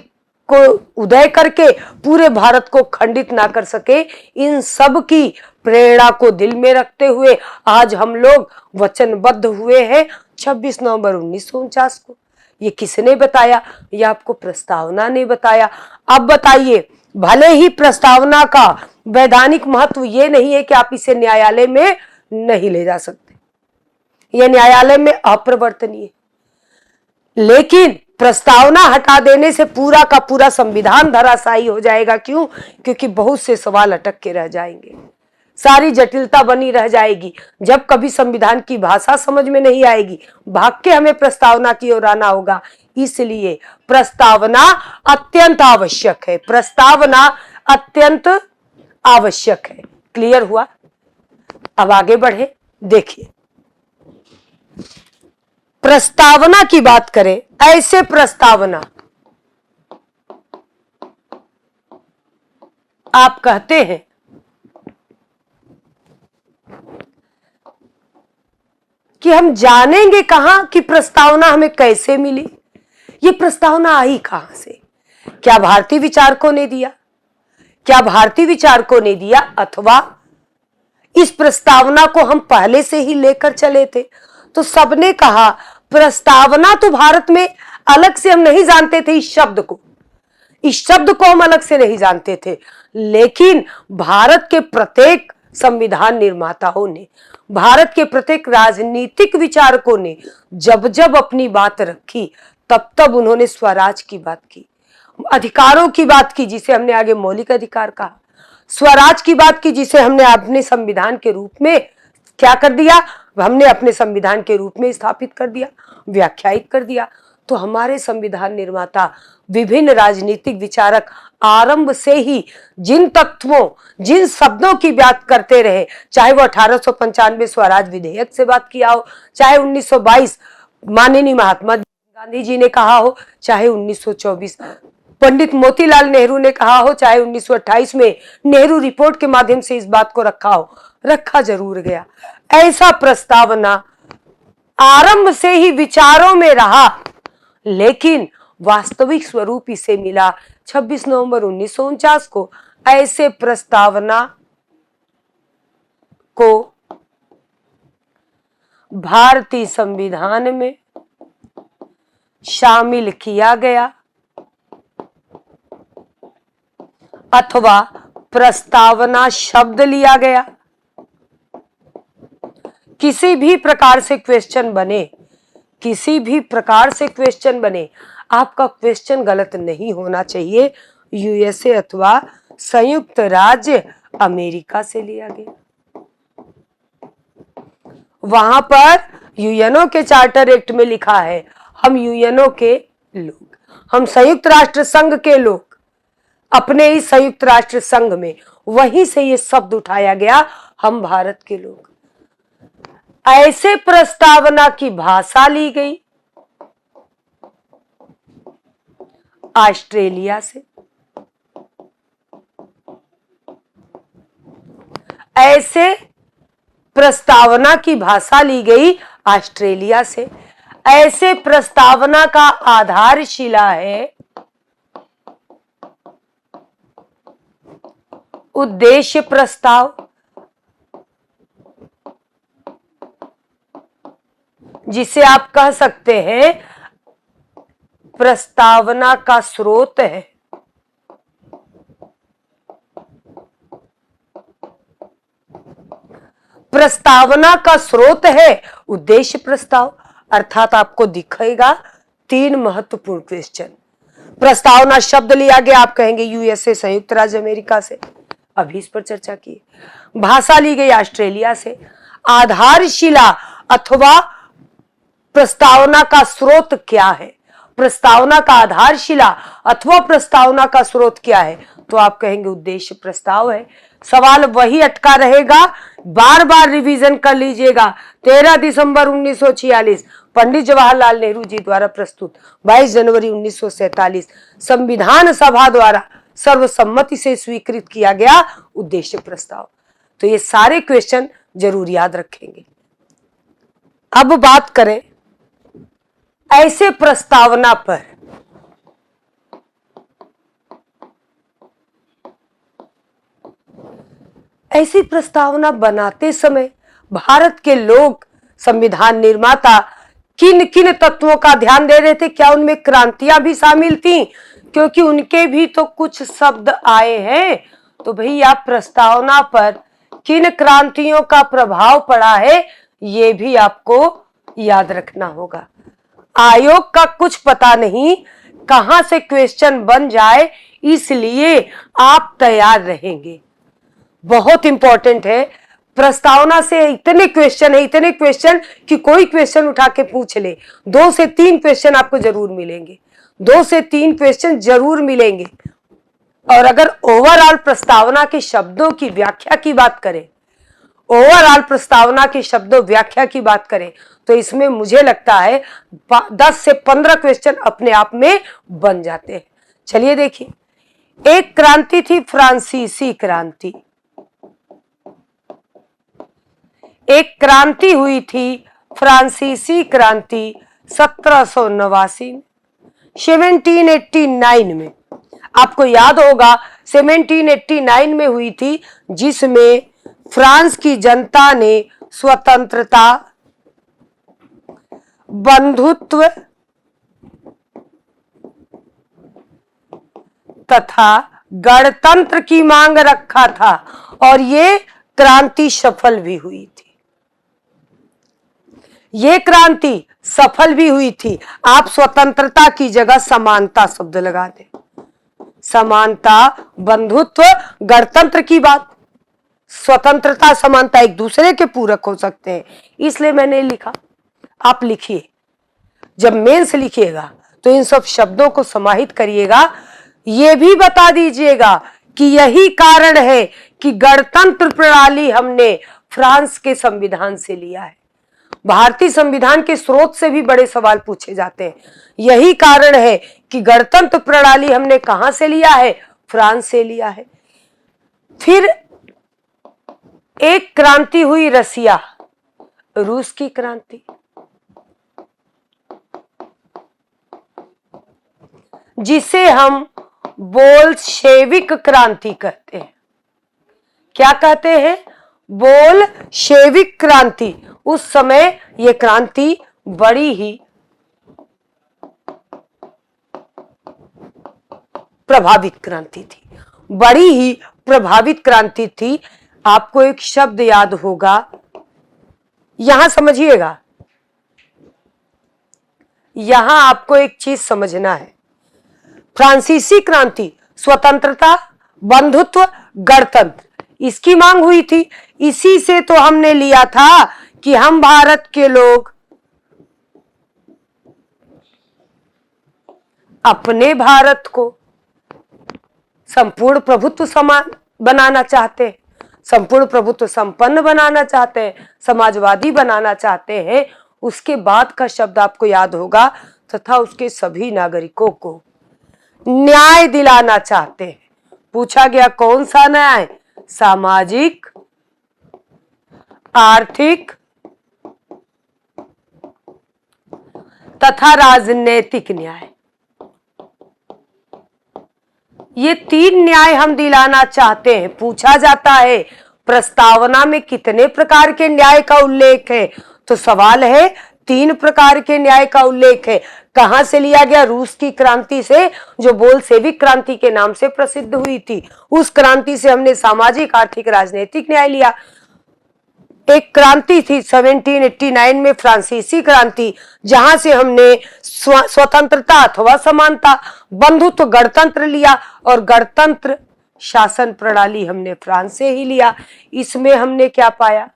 को उदय करके पूरे भारत को खंडित ना कर सके। इन सब की प्रेरणा को दिल में रखते हुए आज हम लोग वचनबद्ध हुए हैं 26 नवंबर 1949 को। ये किसने बताया? ये आपको प्रस्तावना ने बताया। अब बताइए, भले ही प्रस्तावना का वैधानिक महत्व ये नहीं है कि आप इसे न्यायालय में नहीं ले जा सकते, यह न्यायालय में अप्रवर्तनीय, लेकिन प्रस्तावना हटा देने से पूरा का पूरा संविधान धराशायी हो जाएगा। क्यों? क्योंकि बहुत से सवाल अटक के रह जाएंगे, सारी जटिलता बनी रह जाएगी। जब कभी संविधान की भाषा समझ में नहीं आएगी, भाग के हमें प्रस्तावना की ओर आना होगा। इसलिए प्रस्तावना अत्यंत आवश्यक है, प्रस्तावना अत्यंत आवश्यक है। क्लियर हुआ? अब आगे बढ़े। देखिए, प्रस्तावना की बात करें, ऐसे प्रस्तावना आप कहते हैं कि हम जानेंगे कहां कि प्रस्तावना हमें कैसे मिली, ये प्रस्तावना आई कहां से? क्या भारतीय विचारकों ने दिया? क्या भारतीय विचारकों ने दिया, अथवा इस प्रस्तावना को हम पहले से ही लेकर चले थे? तो सबने कहा प्रस्तावना तो भारत में अलग से हम नहीं जानते थे, इस शब्द को हम अलग से नहीं जानते थे, लेकिन भारत के प्रत्येक संविधान निर्माताओं ने, भारत के प्रत्येक राजनीतिक विचारकों ने जब जब अपनी बात रखी, तब तब उन्होंने स्वराज की बात की, अधिकारों की बात की जिसे हमने आगे मौलिक अधिकार कहा, स्वराज की बात की जिसे हमने अपने संविधान के रूप में क्या कर दिया, हमने अपने संविधान के रूप में स्थापित कर दिया, व्याख्यायित कर दिया। तो हमारे संविधान निर्माता, विभिन्न राजनीतिक विचारक आरंभ से ही जिन तत्वों, जिन शब्दों की बात करते रहे, चाहे वो 1895 स्वराज विधेयक से बात किया हो, चाहे 1922 माननीय महात्मा गांधी जी ने कहा हो, चाहे 1924 पंडित मोतीलाल नेहरू ने कहा हो, चाहे 1928 में नेहरू रिपोर्ट के माध्यम से इस बात को रखा हो, रखा जरूर गया। ऐसा प्रस्तावना आरंभ से ही विचारों में रहा, लेकिन वास्तविक स्वरूप इसे मिला 26 नवंबर 1949 को। ऐसे प्रस्तावना को भारतीय संविधान में शामिल किया गया, अथवा प्रस्तावना शब्द लिया गया। किसी भी प्रकार से क्वेश्चन बने, किसी भी प्रकार से क्वेश्चन बने, आपका क्वेश्चन गलत नहीं होना चाहिए। यूएसए अथवा संयुक्त राज्य अमेरिका से लिया गया। वहां पर यूएनओ के चार्टर एक्ट में लिखा है हम यूएनओ के लोग, हम संयुक्त राष्ट्र संघ के लोग, अपने ही संयुक्त राष्ट्र संघ में वहीं से ये शब्द उठाया गया, हम भारत के लोग। ऐसे प्रस्तावना की भाषा ली गई ऑस्ट्रेलिया से। ऐसे प्रस्तावना की भाषा ली गई ऑस्ट्रेलिया से। ऐसे प्रस्तावना का आधारशिला है उद्देश्य प्रस्ताव, जिसे आप कह सकते हैं प्रस्तावना का स्रोत है। प्रस्तावना का स्रोत है उद्देश्य प्रस्ताव। अर्थात आपको दिखेगा 3 महत्वपूर्ण क्वेश्चन। प्रस्तावना शब्द लिया गया, आप कहेंगे यूएसए संयुक्त राज्य अमेरिका से, अभी इस पर चर्चा की। भाषा ली गई ऑस्ट्रेलिया से। आधारशिला अथवा प्रस्तावना का स्रोत क्या है, प्रस्तावना का आधारशिला अथवा प्रस्तावना का स्रोत क्या है, तो आप कहेंगे उद्देश्य प्रस्ताव है। सवाल वही अटका रहेगा, बार बार रिवीजन कर लीजिएगा। 13 दिसंबर 1946 पंडित जवाहरलाल नेहरू जी द्वारा प्रस्तुत, 22 जनवरी 1947 संविधान सभा द्वारा सर्वसम्मति से स्वीकृत किया गया उद्देश्य प्रस्ताव। तो ये सारे क्वेश्चन जरूर याद रखेंगे। अब बात करें ऐसे प्रस्तावना पर। ऐसी प्रस्तावना बनाते समय भारत के लोग, संविधान निर्माता किन किन तत्वों का ध्यान दे रहे थे? क्या उनमें क्रांतियां भी शामिल थी? क्योंकि उनके भी तो कुछ शब्द आए हैं। तो भैया प्रस्तावना पर किन क्रांतियों का प्रभाव पड़ा है, ये भी आपको याद रखना होगा। आयोग का कुछ पता नहीं कहां से क्वेश्चन बन जाए, इसलिए आप तैयार रहेंगे। बहुत इंपॉर्टेंट है। प्रस्तावना से इतने क्वेश्चन है, इतने क्वेश्चन कि कोई क्वेश्चन उठा के पूछ ले, 2 से 3 क्वेश्चन आपको जरूर मिलेंगे, 2 से 3 क्वेश्चन जरूर मिलेंगे। और अगर ओवरऑल प्रस्तावना के शब्दों की व्याख्या की बात करें, ओवरऑल प्रस्तावना के शब्दों व्याख्या की बात करें, तो इसमें मुझे लगता है 10 से 15 क्वेश्चन अपने आप में बन जाते हैं। चलिए देखिए, एक क्रांति थी फ्रांसीसी क्रांति। एक क्रांति हुई थी फ्रांसीसी क्रांति 1789 में, 1789 में। आपको याद होगा 1789 में हुई थी, जिसमें फ्रांस की जनता ने स्वतंत्रता, बंधुत्व तथा गणतंत्र की मांग रखा था, और ये क्रांति सफल भी हुई थी। ये क्रांति सफल भी हुई थी। आप स्वतंत्रता की जगह समानता शब्द लगा दें। समानता, बंधुत्व, गणतंत्र की बात। स्वतंत्रता, समानता एक दूसरे के पूरक हो सकते हैं, इसलिए मैंने लिखा। आप लिखिए, जब मेंस लिखिएगा तो इन सब शब्दों को समाहित करिएगा। यह भी बता दीजिएगा कि यही कारण है कि गणतंत्र प्रणाली हमने फ्रांस के संविधान से लिया है। भारतीय संविधान के स्रोत से भी बड़े सवाल पूछे जाते हैं। यही कारण है कि गणतंत्र प्रणाली हमने कहां से लिया है? फ्रांस से लिया है। फिर एक क्रांति हुई रसिया, रूस की क्रांति, जिसे हम बोल्शेविक क्रांति कहते हैं। क्या कहते हैं? बोल्शेविक क्रांति। उस समय यह क्रांति बड़ी ही प्रभावित क्रांति थी, बड़ी ही प्रभावित क्रांति थी। आपको एक शब्द याद होगा, यहां समझिएगा, यहां आपको एक चीज समझना है, फ्रांसीसी क्रांति स्वतंत्रता, बंधुत्व, गणतंत्र, इसकी मांग हुई थी। इसी से तो हमने लिया था कि हम भारत के लोग अपने भारत को संपूर्ण प्रभुत्व समान बनाना चाहते हैं, संपूर्ण प्रभुत्व संपन्न बनाना चाहते हैं, समाजवादी बनाना चाहते हैं। उसके बाद का शब्द आपको याद होगा, तथा उसके सभी नागरिकों को न्याय दिलाना चाहते हैं। पूछा गया कौन सा न्याय? सामाजिक, आर्थिक तथा राजनीतिक न्याय। ये 3 न्याय हम दिलाना चाहते हैं। पूछा जाता है प्रस्तावना में कितने प्रकार के न्याय का उल्लेख है? तो सवाल है 3 प्रकार के न्याय का उल्लेख है। कहां से लिया गया? रूस की क्रांति से, जो बोल्शेविक क्रांति के नाम से प्रसिद्ध हुई थी। उस क्रांति से हमने सामाजिक, आर्थिक, राजनीतिक न्याय लिया। एक क्रांति थी 1789 में, फ्रांसीसी क्रांति, जहां से हमने स्वतंत्रता अथवा समानता, बंधुत्व, गणतंत्र लिया। और गणतंत्र शासन प्रणाली हमने फ्रांस से ही लिया। इसमें हमने क्या पाया?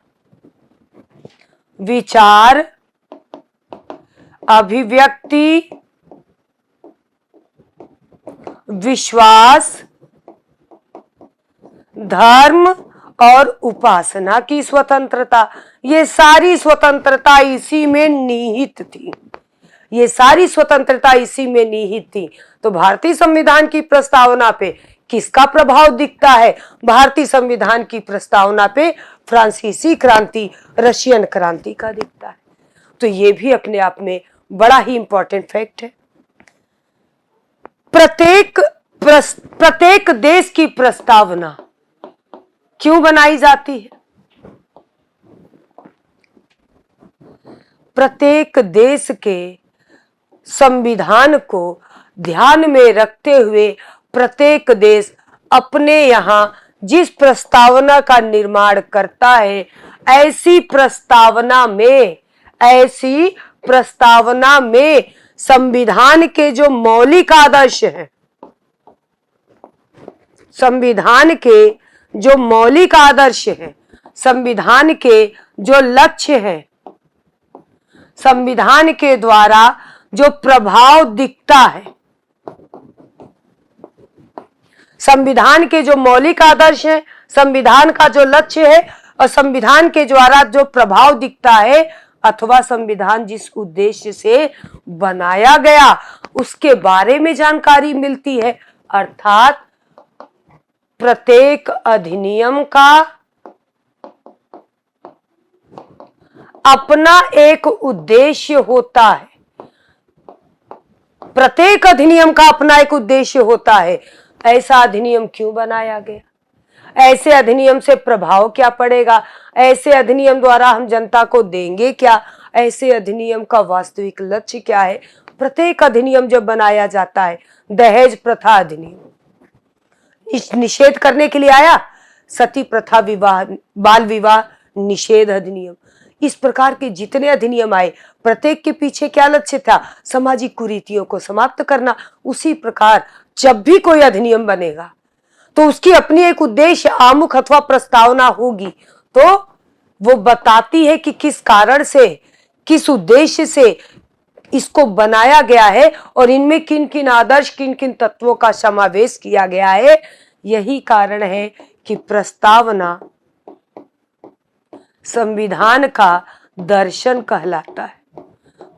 विचार, अभिव्यक्ति, विश्वास, धर्म और उपासना की स्वतंत्रता, ये सारी स्वतंत्रता इसी में निहित थी। ये सारी स्वतंत्रता इसी में निहित थी। तो भारतीय संविधान की प्रस्तावना पे किसका प्रभाव दिखता है? भारतीय संविधान की प्रस्तावना पे फ्रांसीसी क्रांति, रशियन क्रांति का दिखता है। तो ये भी अपने आप में बड़ा ही इंपॉर्टेंट फैक्ट है। प्रत्येक देश की प्रस्तावना क्यों बनाई जाती है? प्रत्येक देश के संविधान को ध्यान में रखते हुए प्रत्येक देश अपने यहां जिस प्रस्तावना का निर्माण करता है, ऐसी प्रस्तावना में संविधान के जो मौलिक आदर्श हैं, संविधान के जो मौलिक आदर्श हैं, संविधान के जो लक्ष्य हैं, संविधान के द्वारा जो प्रभाव दिखता है, संविधान के जो मौलिक आदर्श हैं, संविधान का जो लक्ष्य है और संविधान के द्वारा जो प्रभाव दिखता है, अथवा संविधान जिस उद्देश्य से बनाया गया उसके बारे में जानकारी मिलती है। अर्थात प्रत्येक अधिनियम का अपना एक उद्देश्य होता है। प्रत्येक अधिनियम का अपना एक उद्देश्य होता है। ऐसा अधिनियम क्यों बनाया गया? ऐसे अधिनियम से प्रभाव क्या पड़ेगा? ऐसे अधिनियम द्वारा हम जनता को देंगे क्या? ऐसे अधिनियम का वास्तविक लक्ष्य क्या है? प्रत्येक अधिनियम जब बनाया जाता है, दहेज प्रथा अधिनियम निषेध करने के लिए आया, सती प्रथा, विवाह, बाल विवाह निषेध अधिनियम, इस प्रकार के जितने अधिनियम आए, प्रत्येक के पीछे क्या लक्ष्य था? सामाजिक कुरीतियों को समाप्त करना। उसी प्रकार जब भी कोई अधिनियम बनेगा तो उसकी अपनी एक उद्देश्य, आमुख अथवा प्रस्तावना होगी। तो वो बताती है कि किस कारण से, किस उद्देश्य से इसको बनाया गया है और इनमें किन किन आदर्श, किन किन तत्वों का समावेश किया गया है। यही कारण है कि प्रस्तावना संविधान का दर्शन कहलाता है।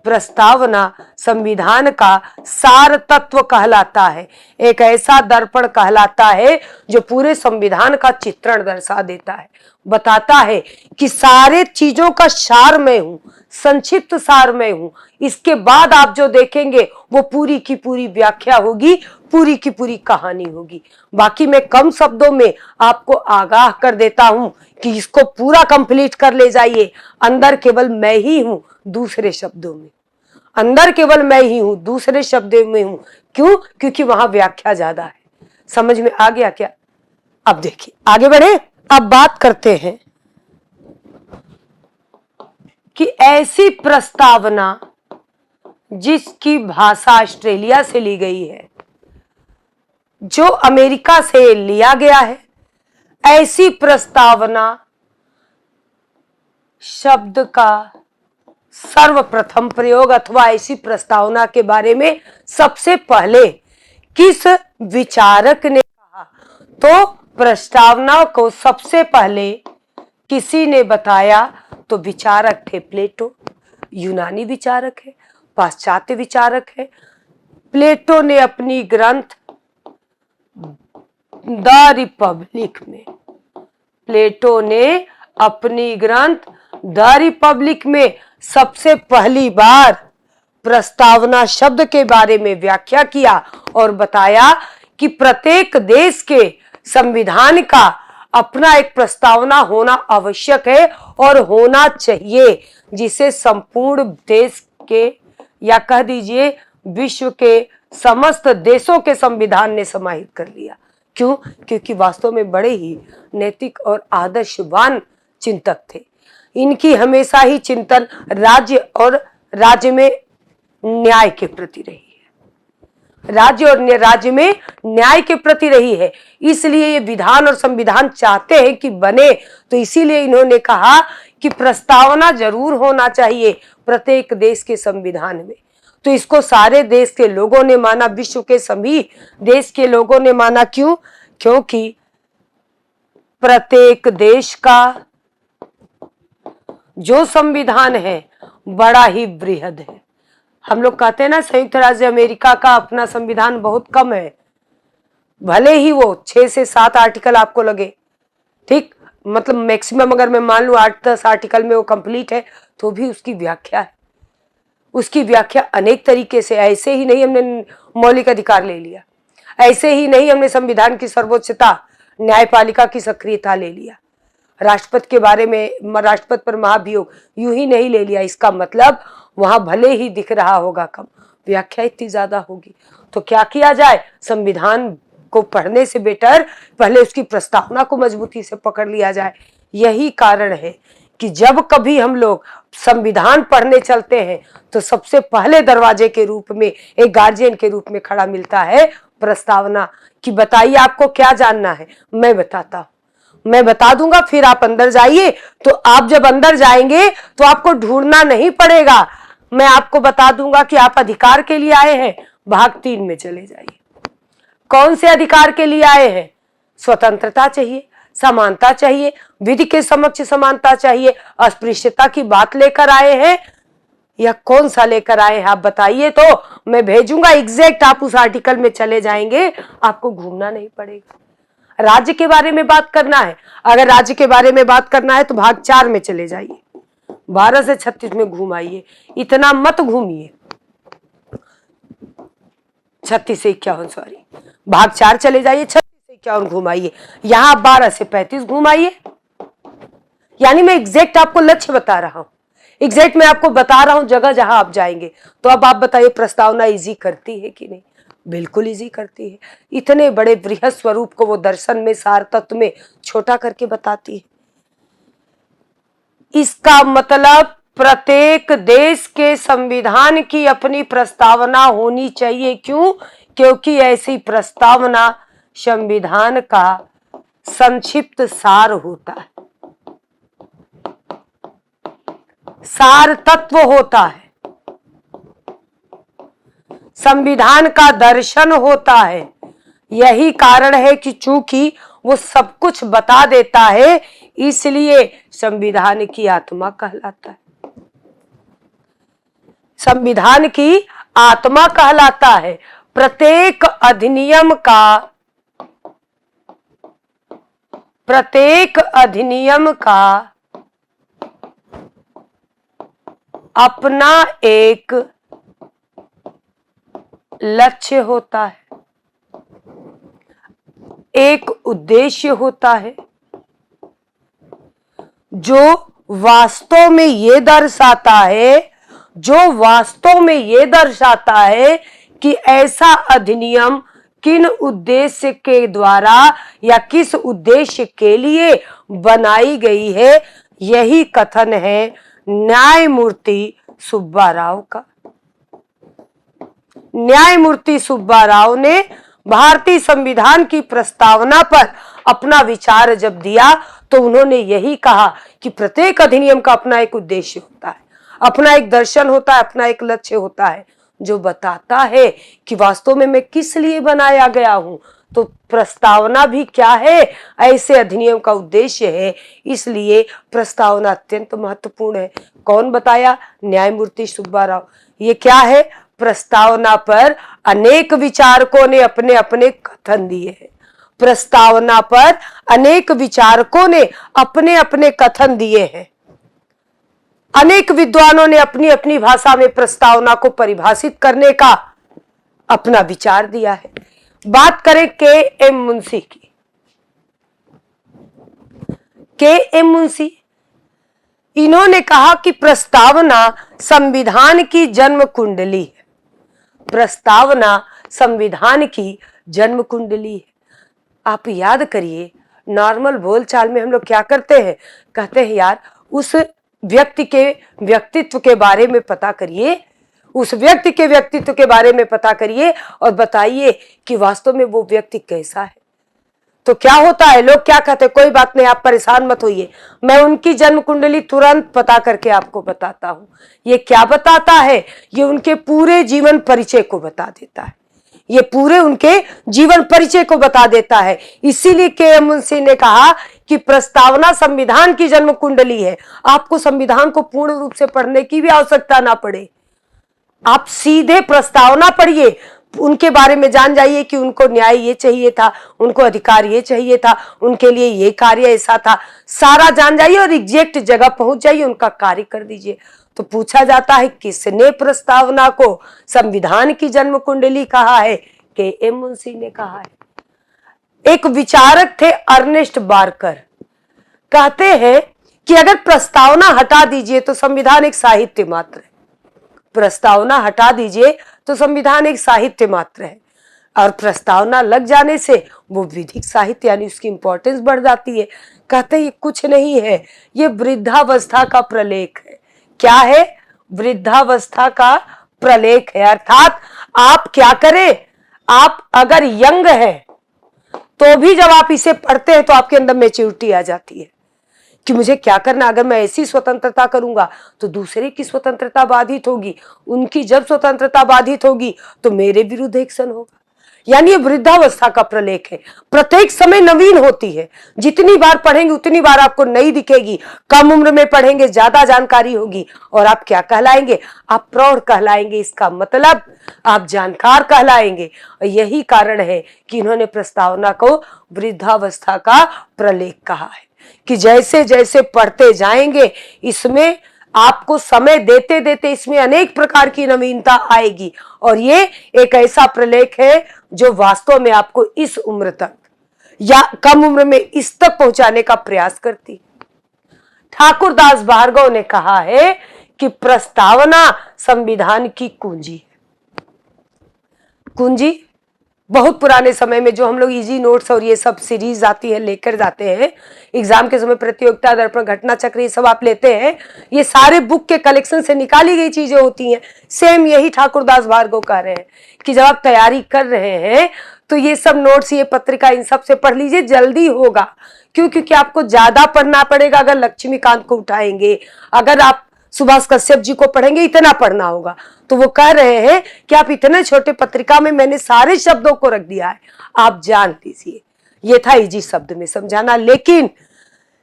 प्रस्तावना संविधान का सार तत्व कहलाता है। एक ऐसा दर्पण कहलाता है जो पूरे संविधान का चित्रण दर्शा देता है, बताता है कि सारे चीजों का सार मैं हूं, संक्षिप्त सार मैं हूं। इसके बाद आप जो देखेंगे वो पूरी की पूरी व्याख्या होगी, पूरी की पूरी कहानी होगी। बाकी मैं कम शब्दों में आपको आगाह कर देता हूं कि इसको पूरा कंप्लीट कर ले जाइए। अंदर केवल मैं ही हूं, दूसरे शब्दों में अंदर केवल मैं ही हूं, दूसरे शब्दों में हूं। क्यों? क्योंकि वहां व्याख्या ज्यादा है। समझ में आ गया क्या? अब देखिए आगे बढ़े। अब बात करते हैं कि ऐसी प्रस्तावना जिसकी भाषा ऑस्ट्रेलिया से ली गई है, जो अमेरिका से लिया गया है, ऐसी प्रस्तावना शब्द का सर्वप्रथम प्रयोग अथवा ऐसी प्रस्तावना के बारे में सबसे पहले किस विचारक ने कहा? तो प्रस्तावना को सबसे पहले किसी ने बताया तो विचारक थे प्लेटो। यूनानी विचारक है, पाश्चात्य विचारक है। प्लेटो ने अपनी ग्रंथ द रिपब्लिक में, प्लेटो ने अपनी ग्रंथ द रिपब्लिक में सबसे पहली बार प्रस्तावना शब्द के बारे में व्याख्या किया और बताया कि प्रत्येक देश के संविधान का अपना एक प्रस्तावना होना आवश्यक है और होना चाहिए, जिसे संपूर्ण देश के या कह दीजिए विश्व के समस्त देशों के संविधान ने समाहित कर लिया। क्यों? क्योंकि वास्तव में बड़े ही नैतिक और आदर्शवान चिंतक थे। इनकी हमेशा ही चिंतन राज्य और राज्य में न्याय के प्रति रही है, राज्य और राज्य में न्याय के प्रति रही है। इसलिए ये विधान और संविधान चाहते हैं कि बने, तो इसीलिए इन्होंने कहा कि प्रस्तावना जरूर होना चाहिए प्रत्येक देश के संविधान में। तो इसको सारे देश के लोगों ने माना, विश्व के सभी देश के लोगों ने माना। क्यों? क्योंकि प्रत्येक देश का जो संविधान है बड़ा ही बृहद है। हम लोग कहते हैं ना, संयुक्त राज्य अमेरिका का अपना संविधान बहुत कम है, भले ही वो 6 से 7 आर्टिकल आपको लगे, ठीक, मतलब मैक्सिमम अगर मैं मान लूं 8-10 आर्टिकल में वो कंप्लीट है, तो भी उसकी व्याख्या है, उसकी व्याख्या अनेक तरीके से। ऐसे ही नहीं हमने मौलिक अधिकार ले लिया, ऐसे ही नहीं हमने संविधान की सर्वोच्चता, न्यायपालिका की सक्रियता ले लिया, राष्ट्रपति के बारे में, राष्ट्रपति पर महाभियोग यूं ही नहीं ले लिया। इसका मतलब वहां भले ही दिख रहा होगा कम, व्याख्या इतनी ज्यादा होगी। तो क्या किया जाए? संविधान को पढ़ने से बेटर पहले उसकी प्रस्तावना को मजबूती से पकड़ लिया जाए। यही कारण है कि जब कभी हम लोग संविधान पढ़ने चलते हैं तो सबसे पहले दरवाजे के रूप में एक गार्जियन के रूप में खड़ा मिलता है प्रस्तावना कि बताइए आपको क्या जानना है। मैं बताता हूं, मैं बता दूंगा, फिर आप अंदर जाइए। तो आप जब अंदर जाएंगे तो आपको ढूंढना नहीं पड़ेगा, मैं आपको बता दूंगा कि आप अधिकार के लिए आए हैं, भाग 3 में चले जाइए। कौन से अधिकार के लिए आए हैं? स्वतंत्रता चाहिए, समानता चाहिए, विधि के समक्ष समानता चाहिए, अस्पृश्यता की बात लेकर आए हैं या कौन सा लेकर आए हैं आप बताइए, तो मैं भेजूंगा एग्जैक्ट, आप उस आर्टिकल में चले जाएंगे, आपको घूमना नहीं पड़ेगा। राज्य के बारे में बात करना है, अगर राज्य के बारे में बात करना है तो भाग 4 में चले जाइए, 12 से 36 में घूम आइए, इतना मत घूमिए, 36 से 51 सॉरी, भाग 4 चले जाइए, 36 से 51 घुमाइए, यहां 12 से 35 घुमाइए। यानी मैं एग्जैक्ट आपको लक्ष्य बता रहा हूं, एग्जैक्ट मैं आपको बता रहा हूं जगह जहां आप जाएंगे। तो अब आप बताइए प्रस्तावना इजी करती है कि नहीं? बिल्कुल इजी करती है। इतने बड़े बृहद स्वरूप को वो दर्शन में, सार तत्व में छोटा करके बताती है। इसका मतलब प्रत्येक देश के संविधान की अपनी प्रस्तावना होनी चाहिए। क्यों? क्योंकि ऐसी प्रस्तावना संविधान का संक्षिप्त सार होता है, सार तत्व होता है, संविधान का दर्शन होता है। यही कारण है कि चूंकि वो सब कुछ बता देता है, इसलिए संविधान की आत्मा कहलाता है, संविधान की आत्मा कहलाता है। प्रत्येक अधिनियम का अपना एक लक्ष्य होता है, एक उद्देश्य होता है, जो वास्तव में ये दर्शाता है कि ऐसा अधिनियम किन उद्देश्य के द्वारा या किस उद्देश्य के लिए बनाई गई है। यही कथन है न्यायमूर्ति सुब्बा राव का। न्यायमूर्ति सुब्बा राव ने भारतीय संविधान की प्रस्तावना पर अपना विचार जब दिया तो उन्होंने यही कहा कि प्रत्येक अधिनियम का अपना एक उद्देश्य होता है, अपना एक दर्शन होता है, अपना एक लक्ष्य होता है जो बताता है कि वास्तव में मैं किस लिए बनाया गया हूं। तो प्रस्तावना भी क्या है, ऐसे अधिनियम का उद्देश्य है, इसलिए प्रस्तावना अत्यंत महत्वपूर्ण है। कौन बताया? न्यायमूर्ति सुब्बा राव। ये क्या है? प्रस्तावना पर अनेक विचारकों ने अपने अपने कथन दिए हैं। प्रस्तावना पर अनेक विचारकों ने अपने अपने कथन दिए हैं। अनेक विद्वानों ने अपनी अपनी भाषा में प्रस्तावना को परिभाषित करने का अपना विचार दिया है। बात करें के.एम. मुंशी की। के.एम. मुंशी, इन्होंने कहा कि प्रस्तावना संविधान की जन्म कुंडली है। प्रस्तावना संविधान की जन्म कुंडली है। आप याद करिए, नॉर्मल बोलचाल में हम लोग क्या करते हैं, कहते हैं यार उस व्यक्ति के व्यक्तित्व के बारे में पता करिए, उस व्यक्ति के व्यक्तित्व के बारे में पता करिए और बताइए कि वास्तव में वो व्यक्ति कैसा है। तो क्या होता है, लोग क्या कहते हैं, कोई बात नहीं, आप परेशान मत होइए, मैं उनकी जन्म कुंडली तुरंत पता करके आपको बताता हूं। ये क्या बताता है? ये उनके पूरे जीवन परिचय को बता देता है। ये पूरे उनके जीवन परिचय को बता देता है। इसीलिए के.एम. मुंशी ने कहा कि प्रस्तावना संविधान की जन्म कुंडली है। आपको संविधान को पूर्ण रूप से पढ़ने की भी आवश्यकता ना पड़े, आप सीधे प्रस्तावना पढ़िए, उनके बारे में जान जाइए कि उनको न्याय ये चाहिए था, उनको अधिकार ये चाहिए था, उनके लिए ये कार्य ऐसा था, सारा जान जाइए और एग्जैक्ट जगह पहुंच जाइए, उनका कार्य कर दीजिए। तो पूछा जाता है किसने प्रस्तावना को संविधान की जन्म कुंडली कहा है? के.एम. मुंशी ने कहा है। एक विचारक थे अर्नेस्ट बार्कर, कहते हैं कि अगर प्रस्तावना हटा दीजिए तो संविधान एक साहित्य मात्र है। प्रस्तावना हटा दीजिए तो संविधान एक साहित्य मात्र है, और प्रस्तावना लग जाने से वो विधिक साहित्य यानी उसकी इंपॉर्टेंस बढ़ जाती है। कहते ये कुछ नहीं है, ये वृद्धावस्था का प्रलेख है। क्या है? वृद्धावस्था का प्रलेख है। अर्थात आप क्या करें, आप अगर यंग है तो भी जब आप इसे पढ़ते हैं तो आपके अंदर मैच्योरिटी आ जाती है कि मुझे क्या करना। अगर मैं ऐसी स्वतंत्रता करूंगा तो दूसरे की स्वतंत्रता बाधित होगी, उनकी जब स्वतंत्रता बाधित होगी तो मेरे विरुद्ध एक्शन होगा। यानी ये वृद्धावस्था का प्रलेख है। प्रत्येक समय नवीन होती है, जितनी बार पढ़ेंगे उतनी बार आपको नई दिखेगी। कम उम्र में पढ़ेंगे ज्यादा जानकारी होगी और आप क्या कहलाएंगे? आप प्रौढ़ कहलाएंगे। इसका मतलब आप जानकार कहलाएंगे। और यही कारण है कि इन्होंने प्रस्तावना को वृद्धावस्था का प्रलेख कहा है कि जैसे जैसे पढ़ते जाएंगे इसमें आपको समय देते देते इसमें अनेक प्रकार की नवीनता आएगी। और ये एक ऐसा प्रलेख है जो वास्तव में आपको इस उम्र तक या कम उम्र में इस तक पहुंचाने का प्रयास करती। ठाकुर दास भार्गव ने कहा है कि प्रस्तावना संविधान की कुंजी है। कुंजी बहुत पुराने समय में जो हम लोग इजी नोट्स और ये सब सीरीज आती है लेकर जाते हैं एग्जाम के समय, प्रतियोगिता दर्पण, घटना चक्र, ये सब आप लेते हैं, ये सारे बुक के कलेक्शन से निकाली गई चीजें होती हैं। सेम यही ठाकुर दास भार्गव कह रहे हैं कि जब आप तैयारी कर रहे हैं तो ये सब नोट्स, ये पत्रिका, इन सब से पढ़ लीजिए, जल्दी होगा। क्यों? क्योंकि आपको ज्यादा पढ़ना पड़ेगा। अगर लक्ष्मीकांत को उठाएंगे, अगर आप सुभाष कश्यप जी को पढ़ेंगे, इतना पढ़ना होगा। तो वो कह रहे हैं कि आप इतने छोटे पत्रिका में मैंने सारे शब्दों को रख दिया है, आप जान लीजिए। ये था इजी शब्द में समझाना। लेकिन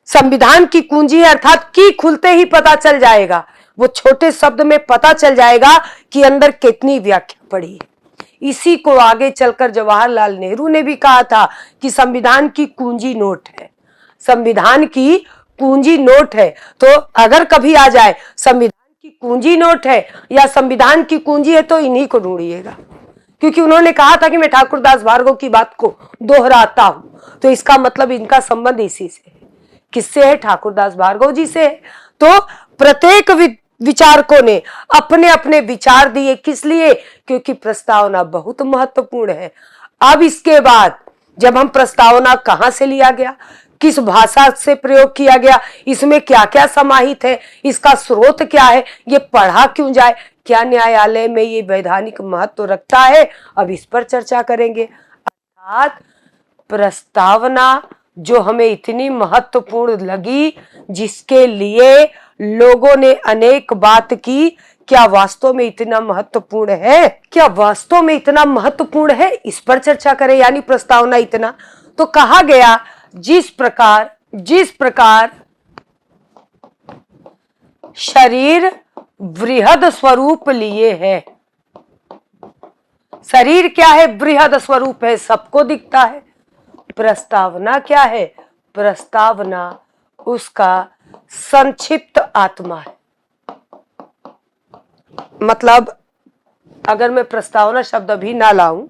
संविधान की कुंजी है, अर्थात की खुलते ही पता चल जाएगा, वो छोटे शब्द में पता चल जाएगा कि अंदर कितनी व्याख्या पड़ी है। इसी को आगे चलकर जवाहरलाल नेहरू ने भी कहा था कि संविधान की कुंजी नोट है। संविधान की कुंजी नोट है। तो अगर कभी आ जाए संविधान की कुंजी नोट है या संविधान की कुंजी है तो इन्हीं को ढूंढिएगा, क्योंकि उन्होंने कहा था कि मैं ठाकुर दास भार्गव की बात को दोहराता हूं। तो इसका मतलब इनका संबंध इसी से है। किससे है? ठाकुर दास भार्गव जी से है। तो प्रत्येक विचारकों ने अपने अपने विचार दिए। किस लिए? क्योंकि प्रस्तावना बहुत महत्वपूर्ण है। अब इसके बाद जब हम प्रस्तावना कहां से लिया गया, किस भाषा से प्रयोग किया गया, इसमें क्या क्या समाहित है, इसका स्रोत क्या है, ये पढ़ा क्यों जाए, क्या न्यायालय में ये वैधानिक महत्व रखता है, अब इस पर चर्चा करेंगे। अर्थात प्रस्तावना जो हमें इतनी महत्वपूर्ण लगी, जिसके लिए लोगों ने अनेक बात की, क्या वास्तव में इतना महत्वपूर्ण है? क्या वास्तव में इतना महत्वपूर्ण है? इस पर चर्चा करें। यानी प्रस्तावना इतना तो कहा गया, जिस प्रकार शरीर वृहद स्वरूप लिए है। शरीर क्या है? वृहद स्वरूप है, सबको दिखता है। प्रस्तावना क्या है? प्रस्तावना उसका संक्षिप्त आत्मा है। मतलब अगर मैं प्रस्तावना शब्द अभी ना लाऊं,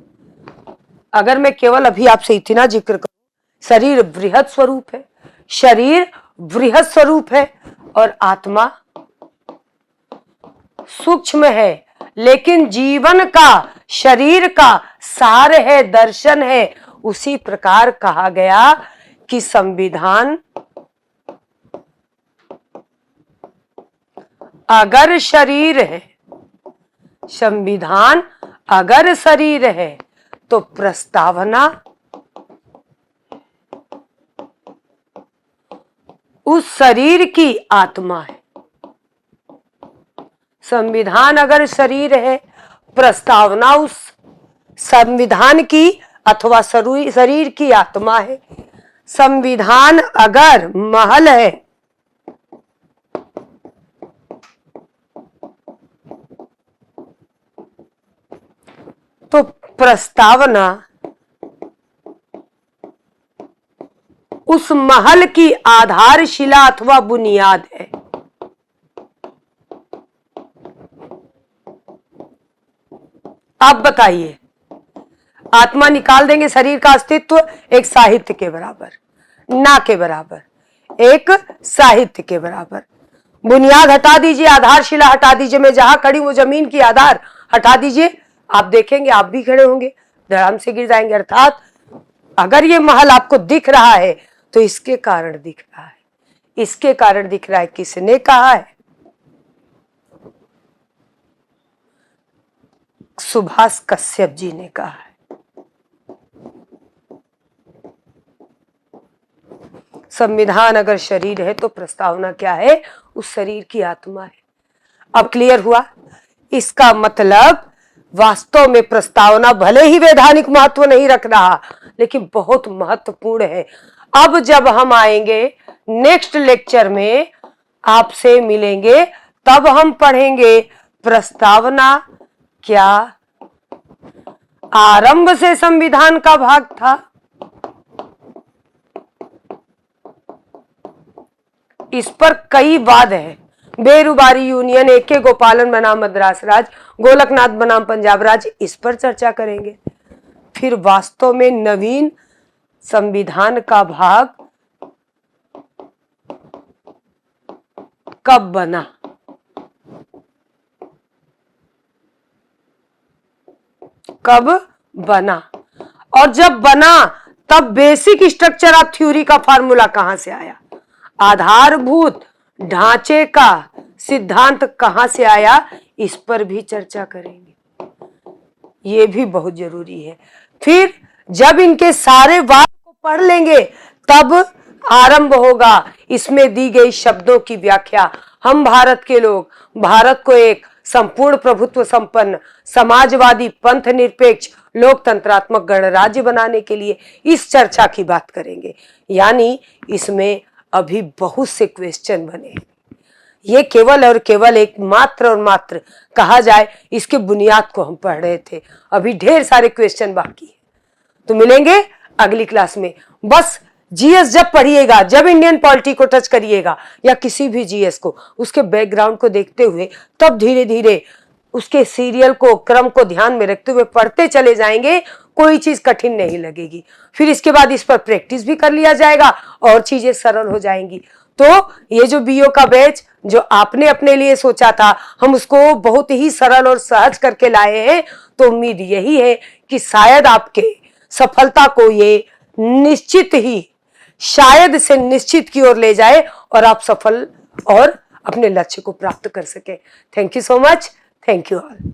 अगर मैं केवल अभी आपसे इतना जिक्र करूं, शरीर वृहद स्वरूप है, शरीर वृहद स्वरूप है और आत्मा सूक्ष्म है, लेकिन जीवन का, शरीर का सार है, दर्शन है। उसी प्रकार कहा गया कि संविधान अगर शरीर है, संविधान अगर शरीर है, तो प्रस्तावना उस शरीर की आत्मा है। संविधान अगर शरीर है, प्रस्तावना उस संविधान की अथवा शरीर की आत्मा है। संविधान अगर महल है, तो प्रस्तावना उस महल की आधारशिला अथवा बुनियाद है। आप बताइए, आत्मा निकाल देंगे, शरीर का अस्तित्व एक साहित्य के बराबर, ना के बराबर, एक साहित्य के बराबर। बुनियाद हटा दीजिए, आधारशिला हटा दीजिए, मैं जहां खड़ी वो जमीन की आधार हटा दीजिए, आप देखेंगे आप भी खड़े होंगे, धड़ाम से गिर जाएंगे। अर्थात अगर ये महल आपको दिख रहा है तो इसके कारण दिख रहा है। इसके कारण दिख रहा है, किसने कहा है? सुभाष कश्यप जी ने कहा है। संविधान अगर शरीर है तो प्रस्तावना क्या है? उस शरीर की आत्मा है। अब क्लियर हुआ? इसका मतलब वास्तव में प्रस्तावना भले ही वैधानिक महत्व नहीं रख रहा, लेकिन बहुत महत्वपूर्ण है। अब जब हम आएंगे नेक्स्ट लेक्चर में, आपसे मिलेंगे, तब हम पढ़ेंगे प्रस्तावना क्या आरंभ से संविधान का भाग था, इस पर कई वाद है। बेरुबारी यूनियन, एके गोपालन बनाम मद्रास राज, गोलकनाथ बनाम पंजाब राज, इस पर चर्चा करेंगे। फिर वास्तव में नवीन संविधान का भाग कब बना, कब बना, और जब बना तब बेसिक स्ट्रक्चर ऑफ थ्योरी का फार्मूला कहां से आया, आधारभूत ढांचे का सिद्धांत कहां से आया, इस पर भी चर्चा करेंगे। ये भी बहुत जरूरी है। फिर जब इनके सारे वाद को पढ़ लेंगे तब आरंभ होगा इसमें दी गई शब्दों की व्याख्या। हम भारत के लोग भारत को एक संपूर्ण प्रभुत्व संपन्न समाजवादी पंथ निरपेक्ष लोकतंत्रात्मक गणराज्य बनाने के लिए इस चर्चा की बात करेंगे। यानी इसमें अभी बहुत से क्वेश्चन बने हैं। ये केवल और केवल एक मात्र और मात्र कहा जाए इसके बुनियाद को हम पढ़ रहे थे, अभी ढेर सारे क्वेश्चन बाकी है। तो मिलेंगे अगली क्लास में। बस जीएस जब पढ़िएगा, जब इंडियन पॉलिटी को टच करिएगा या किसी भी जीएस को, उसके बैकग्राउंड को देखते हुए तब धीरे धीरे उसके सीरियल को, क्रम को ध्यान में रखते हुए पढ़ते चले जाएंगे, कोई चीज कठिन नहीं लगेगी। फिर इसके बाद इस पर प्रैक्टिस भी कर लिया जाएगा और चीजें सरल हो जाएंगी। तो ये जो बीओ का बैच जो आपने अपने लिए सोचा था, हम उसको बहुत ही सरल और सहज करके लाए हैं। तो उम्मीद यही है कि शायद आपके सफलता को ये निश्चित ही शायद से निश्चित की ओर ले जाए और आप सफल और अपने लक्ष्य को प्राप्त कर सके। Thank you so much. Thank you all.